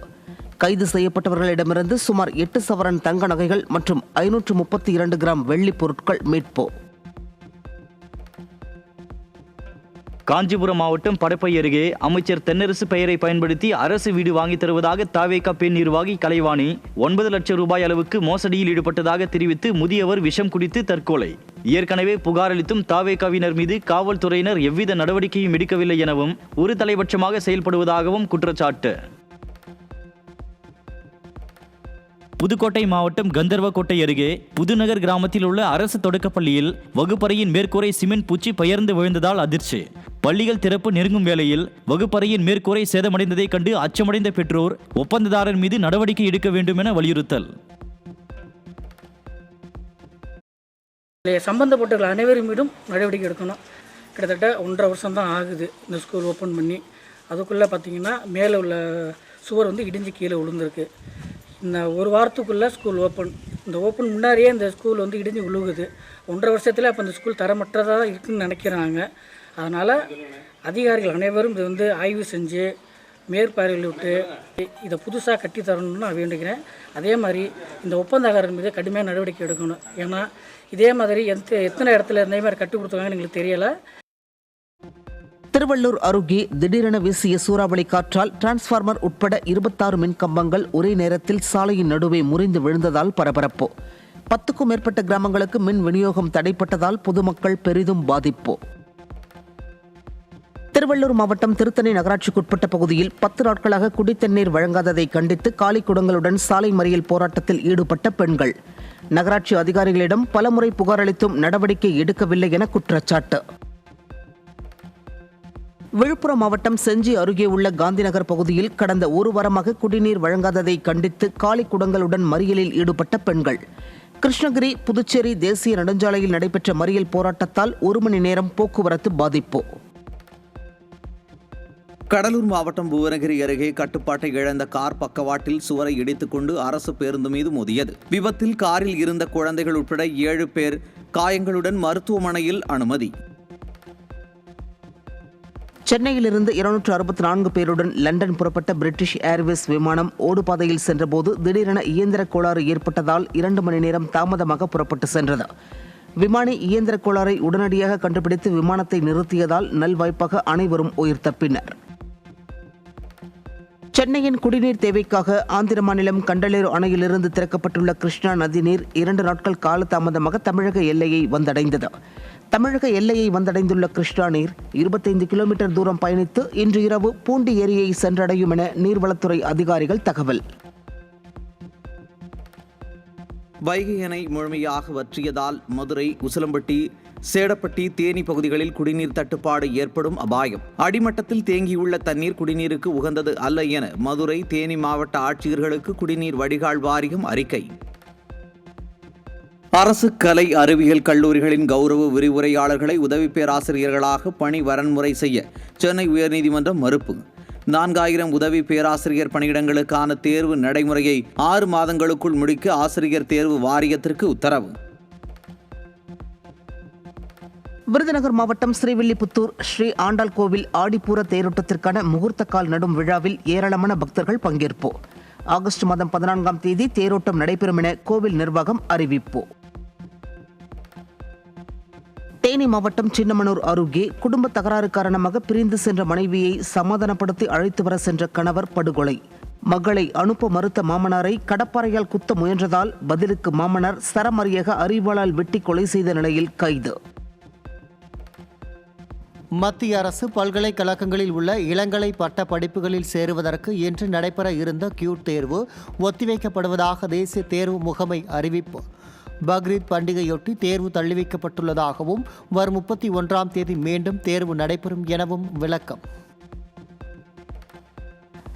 கைது செய்யப்பட்டவர்களிடமிருந்து சுமார் 8 சவரன் தங்க நகைகள் மற்றும் 532 கிராம் வெள்ளி பொருட்கள் மீட்பு. காஞ்சிபுரம் மாவட்டம் படப்பை அருகே அமைச்சர் தென்னரசு பெயரை பயன்படுத்தி அரசு வீடு வாங்கி தருவதாக தாவேகா பெண் நிர்வாகி கலைவாணி 9 லட்சம் ரூபாய் அளவுக்கு மோசடியில் ஈடுபட்டதாக தெரிவித்து முதியவர் விஷம் குடித்து தற்கொலை. ஏற்கனவே புகார் அளித்தும் தாவேகாவினர் மீது காவல்துறையினர் எவ்வித நடவடிக்கையும் எடுக்கவில்லை எனவும் ஒரு தலைபட்சமாக செயல்படுவதாகவும் குற்றச்சாட்டு. புதுக்கோட்டை மாவட்டம் கந்தர்வக்கோட்டை அருகே புதுநகர் கிராமத்தில் உள்ள அரசு தொடக்கப்பள்ளியில் வகுப்பறையின் மேற்கூரை சிமெண்ட் பூச்சி பெயர்ந்து விழுந்ததால் அதிர்ச்சி. பள்ளிகள் திறப்பு நெருங்கும் வேளையில் வகுப்பறையின் மேற்கூரை சேதமடைந்ததை கண்டு அச்சமடைந்த பெற்றோர் ஒப்பந்ததாரர் மீது நடவடிக்கை எடுக்க வேண்டும் என வலியுறுத்தல். சம்பந்தப்பட்ட அனைவரும் மீதும் நடவடிக்கை எடுக்கணும். கிட்டத்தட்ட 1.5 வருஷம் தான் ஆகுது இந்த ஸ்கூல் ஓப்பன் பண்ணி. அதுக்குள்ளே பார்த்திங்கன்னா மேலே உள்ள சுவர் இடிஞ்சு கீழே விழுந்திருக்கு. இந்த 1 வாரத்துக்குள்ளே ஸ்கூல் ஓப்பன். இந்த ஓப்பன் முன்னாடியே இந்த ஸ்கூல் இடிஞ்சு விழுகுது. 1.5 வருஷத்தில் அப்போ இந்த ஸ்கூல் தரமற்றதாக இருக்குதுன்னு நினைக்கிறாங்க. அதனால் அதிகாரிகள் அனைவரும் இது ஆய்வு செஞ்சு மேற்பார்வையில் விட்டு இதை புதுசாக கட்டித்தரணும்னு நான் வேண்டுகிறேன். அதே மாதிரி இந்த ஒப்பந்தக்காரர் மீது கடுமையான நடவடிக்கை எடுக்கணும். ஏன்னா இதே மாதிரி எத்தனை இடத்துல இதே மாதிரி கட்டி கொடுத்தாங்கன்னு எங்களுக்கு தெரியலை. திருவள்ளூர் அருகே திடீரென வீசிய சூறாவளி காற்றால் டிரான்ஸ்பார்மர் உட்பட 26 மின் கம்பங்கள் ஒரே நேரத்தில் சாலையின் நடுவே முறிந்து விழுந்ததால் பரபரப்பு. 10க்கும் மேற்பட்ட கிராமங்களுக்கு மின் விநியோகம் தடைப்பட்டதால் பொதுமக்கள் பெரிதும் பாதிப்பு. திருவள்ளூர் மாவட்டம் திருத்தணி நகராட்சிக்குட்பட்ட பகுதியில் 10 நாட்களாக குடித்தண்ணீர் வழங்காததை கண்டித்து காலி குடங்களுடன் சாலை மறியல் போராட்டத்தில் ஈடுபட்ட பெண்கள். நகராட்சி அதிகாரிகளிடம் பலமுறை புகார் அளித்தும் நடவடிக்கை எடுக்கவில்லை என குற்றச்சாட்டு. விழுப்புரம் மாவட்டம் செஞ்சி அருகே உள்ள காந்திநகர் பகுதியில் கடந்த ஒரு வாரமாக குடிநீர் வழங்காததை கண்டித்து காலி குடங்களுடன் மறியலில் ஈடுபட்ட பெண்கள். கிருஷ்ணகிரி புதுச்சேரி தேசிய நெடுஞ்சாலையில் நடைபெற்ற மறியல் போராட்டத்தால் 1 மணி நேரம் போக்குவரத்து பாதிப்பு. கடலூர் மாவட்டம் புவனகிரி அருகே கட்டுப்பாட்டை இழந்த கார் பக்கவாட்டில் சுவரை இடித்துக்கொண்டு அரசு பேருந்து மீது மோதியது. விபத்தில் காரில் இருந்த குழந்தைகள் உட்பட 7 பேர் காயங்களுடன் மருத்துவமனையில் அனுமதி. சென்னையிலிருந்து 264 பேருடன் லண்டன் புறப்பட்ட பிரிட்டிஷ் ஏர்வேஸ் விமானம் ஓடுபாதையில் சென்றபோது திடீரென இயந்திர கோளாறு ஏற்பட்டதால் 2 மணி நேரம் தாமதமாக புறப்பட்டு சென்றது. விமானி இயந்திர கோளாறை உடனடியாக கண்டுபிடித்து விமானத்தை நிறுத்தியதால் நல்வாய்ப்பாக அனைவரும் உயிர் தப்பினர். சென்னையின் குடிநீர் தேவைக்காக ஆந்திர மாநிலம் கண்டலேறு அணையிலிருந்து திறக்கப்பட்டுள்ள கிருஷ்ணா நதிநீர் 2 நாட்கள் காலதாமதமாக தமிழக எல்லையை வந்தடைந்தது. தமிழக எல்லையை வந்தடைந்துள்ள கிருஷ்ணா நீர் 25 கிலோமீட்டர் தூரம் பயணித்து இன்று இரவு பூண்டி ஏரியை சென்றடையும் என நீர்வளத்துறை அதிகாரிகள் தகவல். வைகை அணை முழுமையாக வற்றியதால் மதுரை, உசிலம்பட்டி, சேடப்பட்டி, தேனி பகுதிகளில் குடிநீர் தட்டுப்பாடு ஏற்படும் அபாயம். அடிமட்டத்தில் தேங்கியுள்ள தண்ணீர் குடிநீருக்கு உகந்தது அல்ல என மதுரை, தேனி மாவட்ட ஆட்சியர்களுக்கு குடிநீர் வடிகால் வாரியம் அறிக்கை. அரசு கலை அறிவியல் கல்லூரிகளின் கௌரவ விரிவுரையாளர்களை உதவி பேராசிரியர்களாக பணி வரன்முறை செய்ய சென்னை உயர்நீதிமன்றம் மறுப்பு. 4000 உதவி பேராசிரியர் பணியிடங்களுக்கான தேர்வு நடைமுறையை 6 மாதங்களுக்குள் முடிக்க ஆசிரியர் தேர்வு வாரியத்திற்கு உத்தரவு. விருதுநகர் மாவட்டம் ஸ்ரீவில்லிபுத்தூர் ஸ்ரீ ஆண்டாள் கோவில் ஆடிப்பூர தேரோட்டத்திற்கான முகூர்த்த கால் நடும் விழாவில் ஏராளமான பக்தர்கள் பங்கேற்பு. ஆகஸ்ட் மாதம் 14ஆம் தேதி தேரோட்டம் நடைபெறும் என கோவில் நிர்வாகம் அறிவிப்பு. தேனி மாவட்டம் சின்னமனூர் அருகே குடும்ப தகராறு காரணமாக பிரிந்து சென்ற மனைவியை சமாதானப்படுத்தி அழைத்து வர சென்ற கணவர் படுகொலை. மகளை அனுப்ப மறுத்த மாமனாரை கடப்பாறையால் குத்த முயன்றதால் பதிலுக்கு மாமனார் சரமரியாக அரிவாளால் வெட்டி கொலை செய்த நிலையில் கைது. மத்திய அரசு பல்கலைக்கழகங்களில் உள்ள இளங்கலை பட்ட படிப்புகளில் சேருவதற்கு இன்று நடைபெற இருந்த கியூட் தேர்வு ஒத்திவைக்கப்படுவதாக தேசிய தேர்வு முகமை அறிவிப்பு. பக்ரீத் பண்டிகையொட்டி தேர்வு தள்ளிவைக்கப்பட்டுள்ளதாகவும் வரும் 31ஆம் தேதி மீண்டும் தேர்வு நடைபெறும் எனவும் விளக்கம்.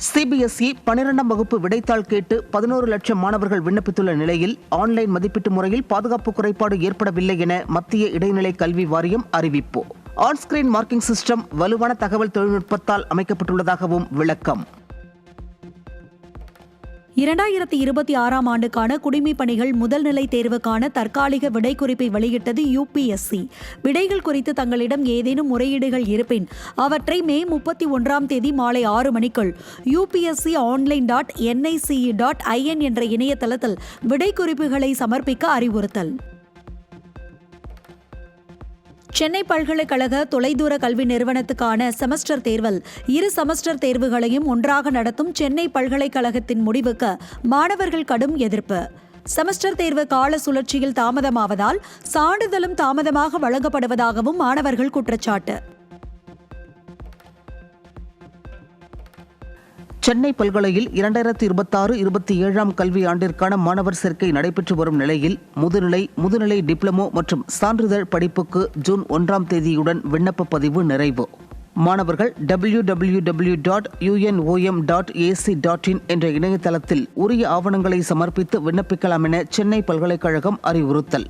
சிபிஎஸ்இ 12ஆம் வகுப்பு விடைத்தாள் கேட்டு 11 லட்சம் மாணவர்கள் விண்ணப்பித்துள்ள நிலையில் ஆன்லைன் மதிப்பீட்டு முறையில் பாதுகாப்பு குறைபாடு ஏற்படவில்லை என மத்திய இடைநிலை கல்வி வாரியம் அறிவிப்பு. ஆன்ஸ்கிரீன் மார்க்கிங் சிஸ்டம் வலுவான தகவல் தொழில்நுட்பத்தால் அமைக்கப்பட்டுள்ளதாகவும் விளக்கம். 2026ஆம் ஆண்டுக்கான குடிமைப் பணிகள் முதல்நிலை தேர்வுக்கான தற்காலிக விடை குறிப்பை வெளியிட்டது UPSC. விடைகள் குறித்து தங்களிடம் ஏதேனும் முறையீடுகள் இருப்பின் அவற்றை மே 31ஆம் தேதி மாலை 6 மணிக்குள் upsc.online.nic.in என்ற இணையதளத்தில் விடை குறிப்புகளை சமர்ப்பிக்க அறிவுறுத்தல். சென்னை பல்கலைக்கழக தொலைதூர கல்வி நிறுவனத்துக்கான செமஸ்டர் தேர்வில் 2 செமஸ்டர் தேர்வுகளையும் ஒன்றாக நடத்தும் சென்னை பல்கலைக்கழகத்தின் முடிவுக்கு மாணவர்கள் கடும் எதிர்ப்பு. செமஸ்டர் தேர்வு கால சுழற்சியில் தாமதமாவதால் சான்றிதழும் தாமதமாக வழங்கப்படுவதாகவும் மாணவர்கள் குற்றச்சாட்டு. சென்னை பல்கலையில் 2026-27ஆம் கல்வி ஆண்டிற்கான மாணவர் சேர்க்கை நடைபெற்று வரும் நிலையில் முதுநிலை டிப்ளமோ மற்றும் சான்றிதழ் படிப்புக்கு ஜூன் 1ஆம் தேதியுடன் விண்ணப்ப பதிவு நிறைவு. மாணவர்கள் www.unom.ac.in என்ற இணையதளத்தில் உரிய ஆவணங்களை சமர்ப்பித்து விண்ணப்பிக்கலாம் என சென்னை பல்கலைக்கழகம் அறிவுறுத்தல்.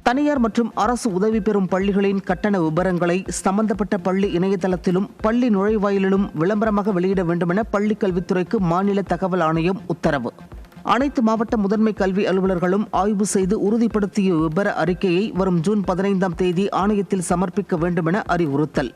தனியார் மற்றும் அரசு உதவி பெறும் பள்ளிகளின் கட்டண விபரங்களை சம்பந்தப்பட்ட பள்ளி இணையதளத்திலும் பள்ளி நுழைவாயிலிலும் விளம்பரமாக வெளியிட வேண்டும் என பள்ளிக் கல்வித்துறைக்கு மாநில தகவல் ஆணையம் உத்தரவு. அனைத்து மாவட்ட முதன்மை கல்வி அலுவலர்களும் ஆய்வு செய்து உறுதிப்படுத்திய விபர அறிக்கையை வரும் ஜூன் 15ஆம் தேதி ஆணையத்தில் சமர்ப்பிக்க வேண்டும் என அறிவுறுத்தல்.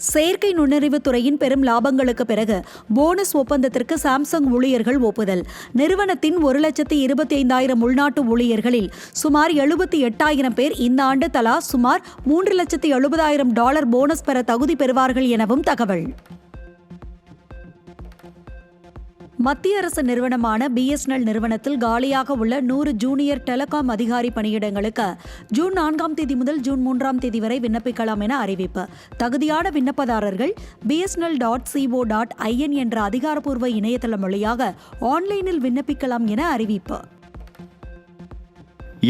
செயற்கை நுண்ணறிவு துறையின் பெரும் லாபங்களுக்கு பிறகு போனஸ் ஒப்பந்தத்திற்கு சாம்சங் ஊழியர்கள் ஒப்புதல். நிறுவனத்தின் 1,25,000 உள்நாட்டு ஊழியர்களில் சுமார் 78,000 பேர் இந்த ஆண்டு தலா சுமார் $3,70,000 போனஸ் பெற தகுதி பெறுவார்கள் எனவும் தகவல். மத்திய அரசு நிறுவனமான BSNL நிறுவனத்தில் காலியாக உள்ள 100 ஜூனியர் டெலிகாம் அதிகாரி பணியிடங்களுக்கு ஜூன் 4ஆம் தேதி முதல் ஜூன் 3ஆம் தேதி வரை விண்ணப்பிக்கலாம் என அறிவிப்பு. தகுதியான விண்ணப்பதாரர்கள் bsnl.co.in என்ற அதிகாரப்பூர்வ இணையதளம் வழியாக ஆன்லைனில் விண்ணப்பிக்கலாம் என அறிவிப்பு.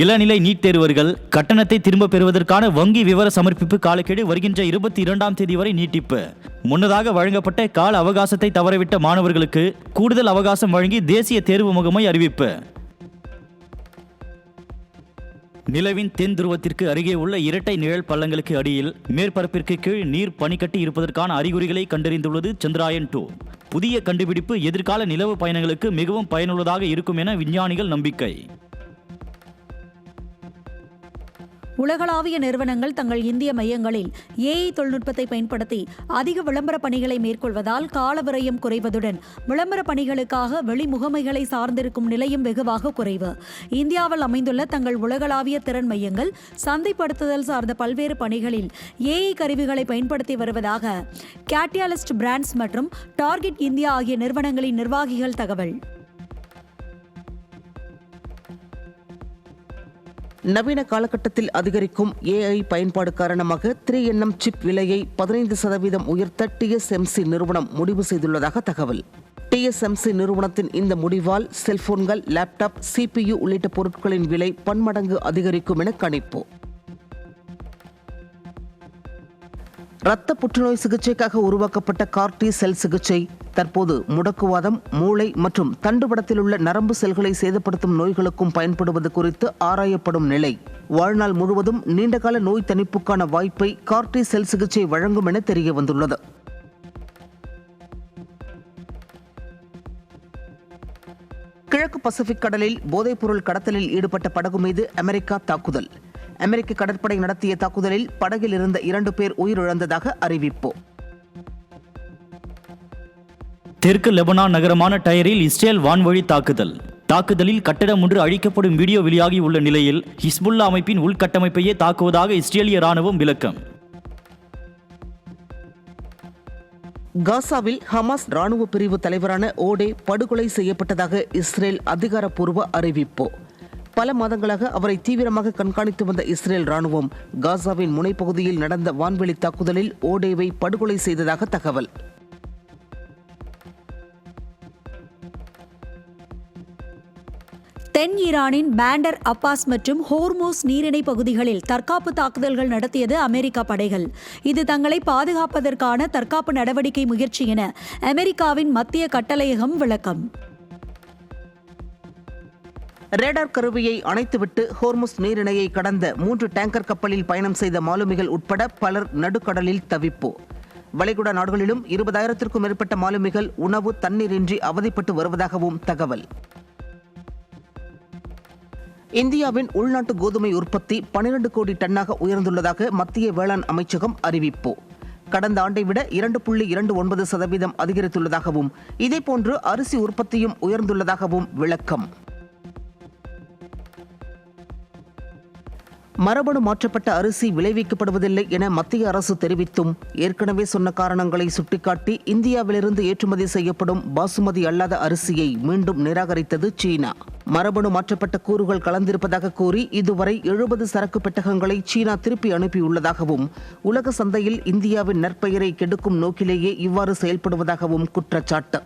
இளநிலை நீட் தேர்வர்கள் கட்டணத்தை திரும்ப பெறுவதற்கான வங்கி விவர சமர்ப்பிப்பு காலக்கெடு வருகின்ற 22ஆம் தேதி வரை நீட்டிப்பு. முன்னதாக வழங்கப்பட்ட கால அவகாசத்தை தவறவிட்ட மாணவர்களுக்கு கூடுதல் அவகாசம் வழங்கி தேசிய தேர்வு முகமை அறிவிப்பு. நிலவின் தென் துருவத்திற்கு அருகே உள்ள இரட்டை நிழல் பள்ளங்களுக்கு அடியில் மேற்பரப்பிற்கு கீழ் நீர் பனிக்கட்டி இருப்பதற்கான அறிகுறிகளை கண்டறிந்துள்ளது சந்திராயன் 2. புதிய கண்டுபிடிப்பு எதிர்கால நிலவு பயணங்களுக்கு மிகவும் பயனுள்ளதாக இருக்கும் என விஞ்ஞானிகள் நம்பிக்கை. உலகளாவிய நிறுவனங்கள் தங்கள் இந்திய மையங்களில் AI தொழில்நுட்பத்தை பயன்படுத்தி அதிக விளம்பர பணிகளை மேற்கொள்வதால் கால விரயம் குறைவதுடன் விளம்பர பணிகளுக்காக வெளி முகமைகளை சார்ந்திருக்கும் நிலையும் வெகுவாக குறைவு. இந்தியாவில் அமைந்துள்ள தங்கள் உலகளாவிய திறன் மையங்கள் சந்தைப்படுத்துதல் சார்ந்த பல்வேறு பணிகளில் AI கருவிகளை பயன்படுத்தி வருவதாக கேட்டியாலிஸ்ட் பிராண்ட்ஸ் மற்றும் டார்கெட் இந்தியா ஆகிய நிறுவனங்களின் நிர்வாகிகள் தகவல். நவீன காலகட்டத்தில் அதிகரிக்கும் AI பயன்பாடு காரணமாக 3nm சிப் விலையை 15% உயர்த்த TSMC நிறுவனம் முடிவு செய்துள்ளதாக தகவல். TSMC நிறுவனத்தின் இந்த முடிவால் செல்போன்கள், லேப்டாப், CPU உள்ளிட்ட பொருட்களின் விலை பன்மடங்கு அதிகரிக்கும் என கணிப்பு. இரத்த புற்றுநோய் சிகிச்சைக்காக உருவாக்கப்பட்ட CAR-T செல் சிகிச்சை தற்போது முடக்குவாதம், மூளை மற்றும் தண்டுவடத்தில் உள்ள நரம்பு செல்களை சேதப்படுத்தும் நோய்களுக்கும் பயன்படுவது குறித்து ஆராயப்படும் நிலை. வாழ்நாள் முழுவதும் நீண்டகால நோய் தணிப்புக்கான வாய்ப்பை CAR-T செல் சிகிச்சை வழங்கும் என தெரிய வந்துள்ளது. கிழக்கு பசிபிக் கடலில் போதைப்பொருள் கடத்தலில் ஈடுபட்ட படகு மீது அமெரிக்கா தாக்குதல். அமெரிக்க கடற்படை நடத்திய தாக்குதலில் படகில் இருந்த 2 பேர் உயிரிழந்ததாக அறிவிப்பு. தெற்கு லெபனான் நகரமான டயரில் இஸ்ரேல் வான்வழி தாக்குதல். தாக்குதலில் கட்டடம் ஒன்று அழிக்கப்படும் வீடியோ வெளியாகி உள்ள நிலையில் ஹிஸ்புல்லா அமைப்பின் உள்கட்டமைப்பையே தாக்குவதாக இஸ்ரேலிய ராணுவம் விளக்கம். காசாவில் ஹமாஸ் ராணுவ பிரிவு தலைவரான ஓடே படுகொலை செய்யப்பட்டதாக இஸ்ரேல் அதிகாரப்பூர்வ அறிவிப்பு. பல மாதங்களாக அவரை தீவிரமாக கண்காணித்து வந்த இஸ்ரேல் ராணுவம் காசாவின் முனைப்பகுதியில் நடந்த வான்வெளி தாக்குதலில் ஓடேவை படுகொலை செய்ததாக தகவல். தென் ஈரானின் பேண்டர் அப்பாஸ் மற்றும் ஹோர்மோஸ் நீரிணை பகுதிகளில் தற்காப்பு தாக்குதல்கள் நடத்தியது அமெரிக்க படைகள். இது தங்களை பாதுகாப்பதற்கான தற்காப்பு நடவடிக்கை முயற்சி என அமெரிக்காவின் மத்திய கட்டளையகம் விளக்கம். ரேடார் கருவியை அணைத்துவிட்டு ஹோர்முஸ் நீரிணையை கடந்த 3 டேங்கர் கப்பலில் பயணம் செய்த மாலுமிகள் உட்பட பலர் நடுக்கடலில் தவிப்பு. வளைகுடா நாடுகளிலும் 20,000க்கும் மேற்பட்ட மாலுமிகள் உணவு, தண்ணீரின்றி அவதிப்பட்டு வருவதாகவும் தகவல். இந்தியாவின் உள்நாட்டு கோதுமை உற்பத்தி 12 கோடி டன்னாக உயர்ந்துள்ளதாக மத்திய வேளாண் அமைச்சகம் அறிவிப்பு. கடந்த ஆண்டை விட 2.29% அதிகரித்துள்ளதாகவும் இதேபோன்று அரிசி உற்பத்தியும் உயர்ந்துள்ளதாகவும் விளக்கம். மரபணு மாற்றப்பட்ட அரிசி விளைவிக்கப்படுவதில்லை என மத்திய அரசு தெரிவித்தும் ஏற்கனவே சொன்ன காரணங்களை சுட்டிக்காட்டி இந்தியாவிலிருந்து ஏற்றுமதி செய்யப்படும் பாசுமதி அல்லாத அரிசியை மீண்டும் நிராகரித்தது சீனா. மரபணு மாற்றப்பட்ட கூறுகள் கலந்திருப்பதாக கூறி இதுவரை 70 சரக்கு பெட்டகங்களை சீனா திருப்பி அனுப்பியுள்ளதாகவும் உலக சந்தையில் இந்தியாவின் நற்பெயரை கெடுக்கும் நோக்கிலேயே இவ்வாறு செயல்படுவதாகவும் குற்றச்சாட்டு.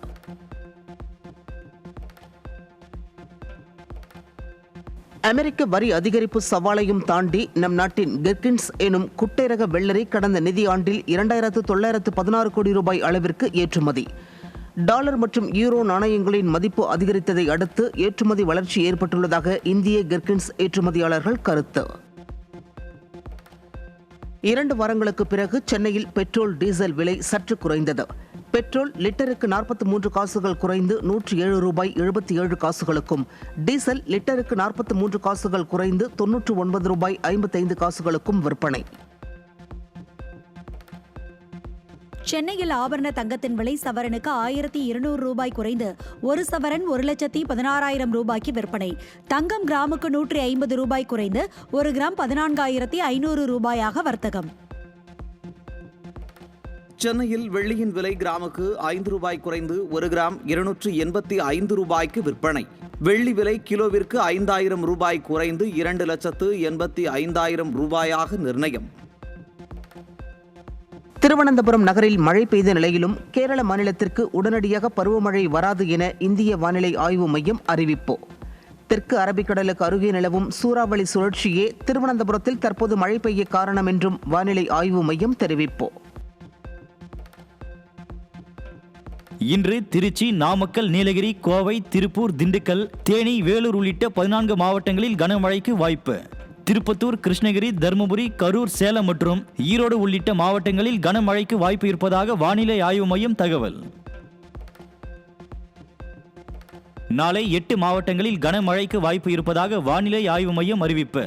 அமெரிக்க வரி அதிகரிப்பு சவாலையும் தாண்டி நம் நாட்டின் கெர்கின்ஸ் எனும் குட்டை ரக வெள்ளரி கடந்த நிதியாண்டில் 2,916 கோடி ரூபாய் அளவிற்கு ஏற்றுமதி. டாலர் மற்றும் யூரோ நாணயங்களின் மதிப்பு அதிகரித்ததை அடுத்து ஏற்றுமதி வளர்ச்சி ஏற்பட்டுள்ளதாக இந்திய கெர்கின்ஸ் ஏற்றுமதியாளர்கள் கருத்து. 2 வாரங்களுக்கு பிறகு சென்னையில் பெட்ரோல், டீசல் விலை சற்று குறைந்தது. பெட்ரோல் லிட்டருக்கு 43 காசுகள் குறைந்து 107 ரூபாய் 77 காசுகளுக்கும், டீசல் லிட்டருக்கு 43 காசுகள் குறைந்து 99 ரூபாய் 55 காசுகளுக்கும் விற்பனை. சென்னையில் ஆபரண தங்கத்தின் விலை சவரனுக்கு 1,200 ரூபாய் குறைந்து 1 சவரன் 1,16,000 ரூபாய்க்கு விற்பனை. தங்கம் கிராமுக்கு 150 ரூபாய் குறைந்து 1 கிராம் 14,500 ரூபாயாக வர்த்தகம். சென்னையில் வெள்ளியின் விலை கிராமுக்கு 5 ரூபாய் குறைந்து 1 கிராம் 285 ரூபாய்க்கு விற்பனை. வெள்ளி விலை கிலோவிற்கு 5000 ரூபாய் குறைந்து 2,85,000 ரூபாயாக நிர்ணயம். திருவனந்தபுரம் நகரில் மழை பெய்த நிலையிலும் கேரள மாநிலத்திற்கு உடனடியாக பருவமழை வராது என இந்திய வானிலை ஆய்வு மையம் அறிவிப்பு. தெற்கு அரபிக்கடலுக்கு அருகே நிலவும் சூறாவளி சுழற்சியே திருவனந்தபுரத்தில் தற்போது மழை பெய்ய காரணம் என்றும் வானிலை ஆய்வு மையம் தெரிவிப்பு. இன்று திருச்சி, நாமக்கல், நீலகிரி, கோவை, திருப்பூர், திண்டுக்கல், தேனி, வேலூர் உள்ளிட்ட 14 மாவட்டங்களில் கனமழைக்கு வாய்ப்பு. திருப்பத்தூர், கிருஷ்ணகிரி, தருமபுரி, கரூர், சேலம் மற்றும் ஈரோடு உள்ளிட்ட மாவட்டங்களில் கனமழைக்கு வாய்ப்பு இருப்பதாக வானிலை ஆய்வு மையம் தகவல். நாளை 8 மாவட்டங்களில் கனமழைக்கு வாய்ப்பு இருப்பதாக வானிலை ஆய்வு மையம் அறிவிப்பு.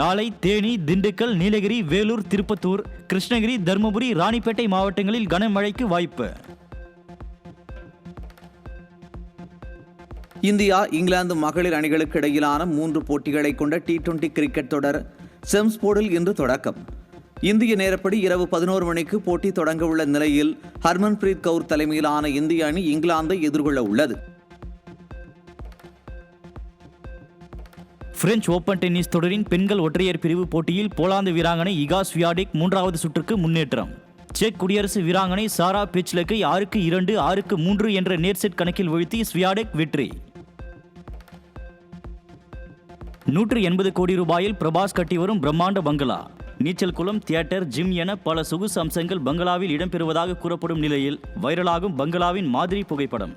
நாளை தேனி, திண்டுக்கல், நீலகிரி, வேலூர், திருப்பத்தூர், கிருஷ்ணகிரி, தருமபுரி, ராணிப்பேட்டை மாவட்டங்களில் கனமழைக்கு வாய்ப்பு. இந்தியா இங்கிலாந்து மகளிர் அணிகளுக்கு இடையிலான 3 போட்டிகளை கொண்ட T20 கிரிக்கெட் தொடர் செம்ஸ்போர்டில் இன்று தொடக்கம். இந்திய நேரப்படி இரவு 11 மணிக்கு போட்டி தொடங்க உள்ள நிலையில் ஹர்மன்பிரீத் கவுர் தலைமையிலான இந்திய அணி இங்கிலாந்தை எதிர்கொள்ள உள்ளது. பிரெஞ்சு ஓபன் டென்னிஸ் தொடரின் பெண்கள் ஒற்றையர் பிரிவு போட்டியில் போலாந்து வீராங்கனை இகா ஸ்வியாடெக் 3வது சுற்றுக்கு முன்னேற்றம். செக் குடியரசு வீராங்கனை சாரா பிச்லக்கை 6-2, 6-3 என்ற நேர் செட் கணக்கில் வீழ்த்தி ஸ்வியாடெக் வெற்றி. 180 கோடி ரூபாயில் பிரபாஸ் கட்டி வரும் பிரம்மாண்ட பங்களா. நீச்சல் குளம், தியேட்டர், ஜிம் என பல சொகுசு அம்சங்கள் பங்களாவில் இடம்பெறுவதாக கூறப்படும் நிலையில் வைரலாகும் பங்களாவின் மாதிரி புகைப்படம்.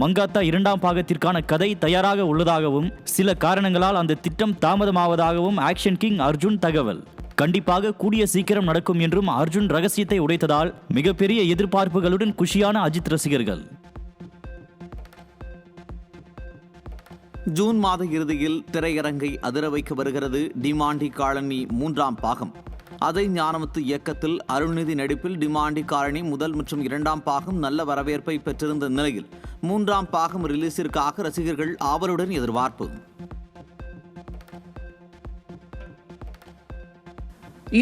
மங்காத்தா 2ஆம் பாகத்திற்கான கதை தயாராக உள்ளதாகவும் சில காரணங்களால் அந்த திட்டம் தாமதமாவதாகவும் ஆக்ஷன் கிங் அர்ஜுன் தகவல். கண்டிப்பாக கூடிய சீக்கிரம் நடக்கும் என்றும் அர்ஜுன் ரகசியத்தை உடைத்ததால் மிகப்பெரிய எதிர்பார்ப்புகளுடன் குஷியான அஜித் ரசிகர்கள். ஜூன் மாத இறுதியில் திரையரங்கை அதிர வைக்க வருகிறது டிமாண்டி காலனி 3ஆம் பாகம். அதை ஞானமுத்து இயக்கத்தில் அருள்நிதி நடிப்பில் டிமாண்டி காலனி முதல் மற்றும் 2ஆம் பாகம் நல்ல வரவேற்பை பெற்றிருந்த நிலையில் 3ஆம் பாகம் ரிலீஸிற்காக ரசிகர்கள் ஆவலுடன் எதிர்பார்ப்பு.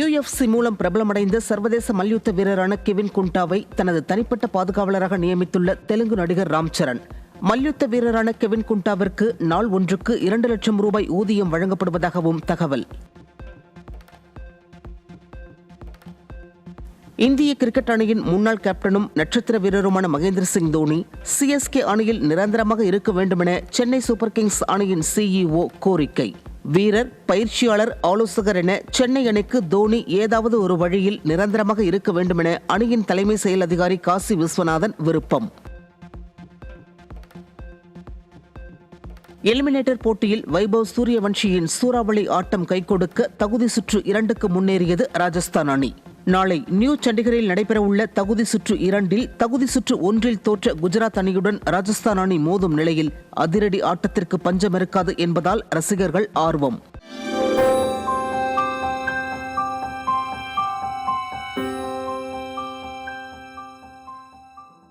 UFC மூலம் பிரபலமடைந்த சர்வதேச மல்யுத்த வீரரான கெவின் குண்டாவை தனது தனிப்பட்ட பாதுகாவலராக நியமித்துள்ள தெலுங்கு நடிகர் ராம் சரண். மல்யுத்த வீரரான கெவின் குண்டாவிற்கு நாள் ஒன்றுக்கு 2 லட்சம் ரூபாய் ஊதியம் வழங்கப்படுவதாகவும் தகவல். இந்திய கிரிக்கெட் அணியின் முன்னாள் கேப்டனும் நட்சத்திர வீரருமான மகேந்திர சிங் தோனி CSK அணியில் நிரந்தரமாக இருக்க வேண்டுமென சென்னை சூப்பர் கிங்ஸ் அணியின் CEO கோரிக்கை. வீரர், பயிற்சியாளர், ஆலோசகர் என சென்னை அணிக்கு தோனி ஏதாவது ஒரு வழியில் நிரந்தரமாக இருக்க வேண்டுமென அணியின் தலைமை செயல் அதிகாரி காசி விஸ்வநாதன் விருப்பம். எலிமினேட்டர் போட்டியில் வைபவ் சூரியவன்ஷியின் சூறாவளி ஆட்டம் கைகொடுக்க தகுதி சுற்று 2க்கு முன்னேறியது ராஜஸ்தான் அணி. நாளை நியூ சண்டிகரில் நடைபெறவுள்ள தகுதி சுற்று 2இல் தகுதி சுற்று 1இல் தோற்ற குஜராத் அணியுடன் ராஜஸ்தான் அணி மோதும் நிலையில் அதிரடி ஆட்டத்திற்கு பஞ்சம் இருக்காது என்பதால் ரசிகர்கள் ஆர்வம்.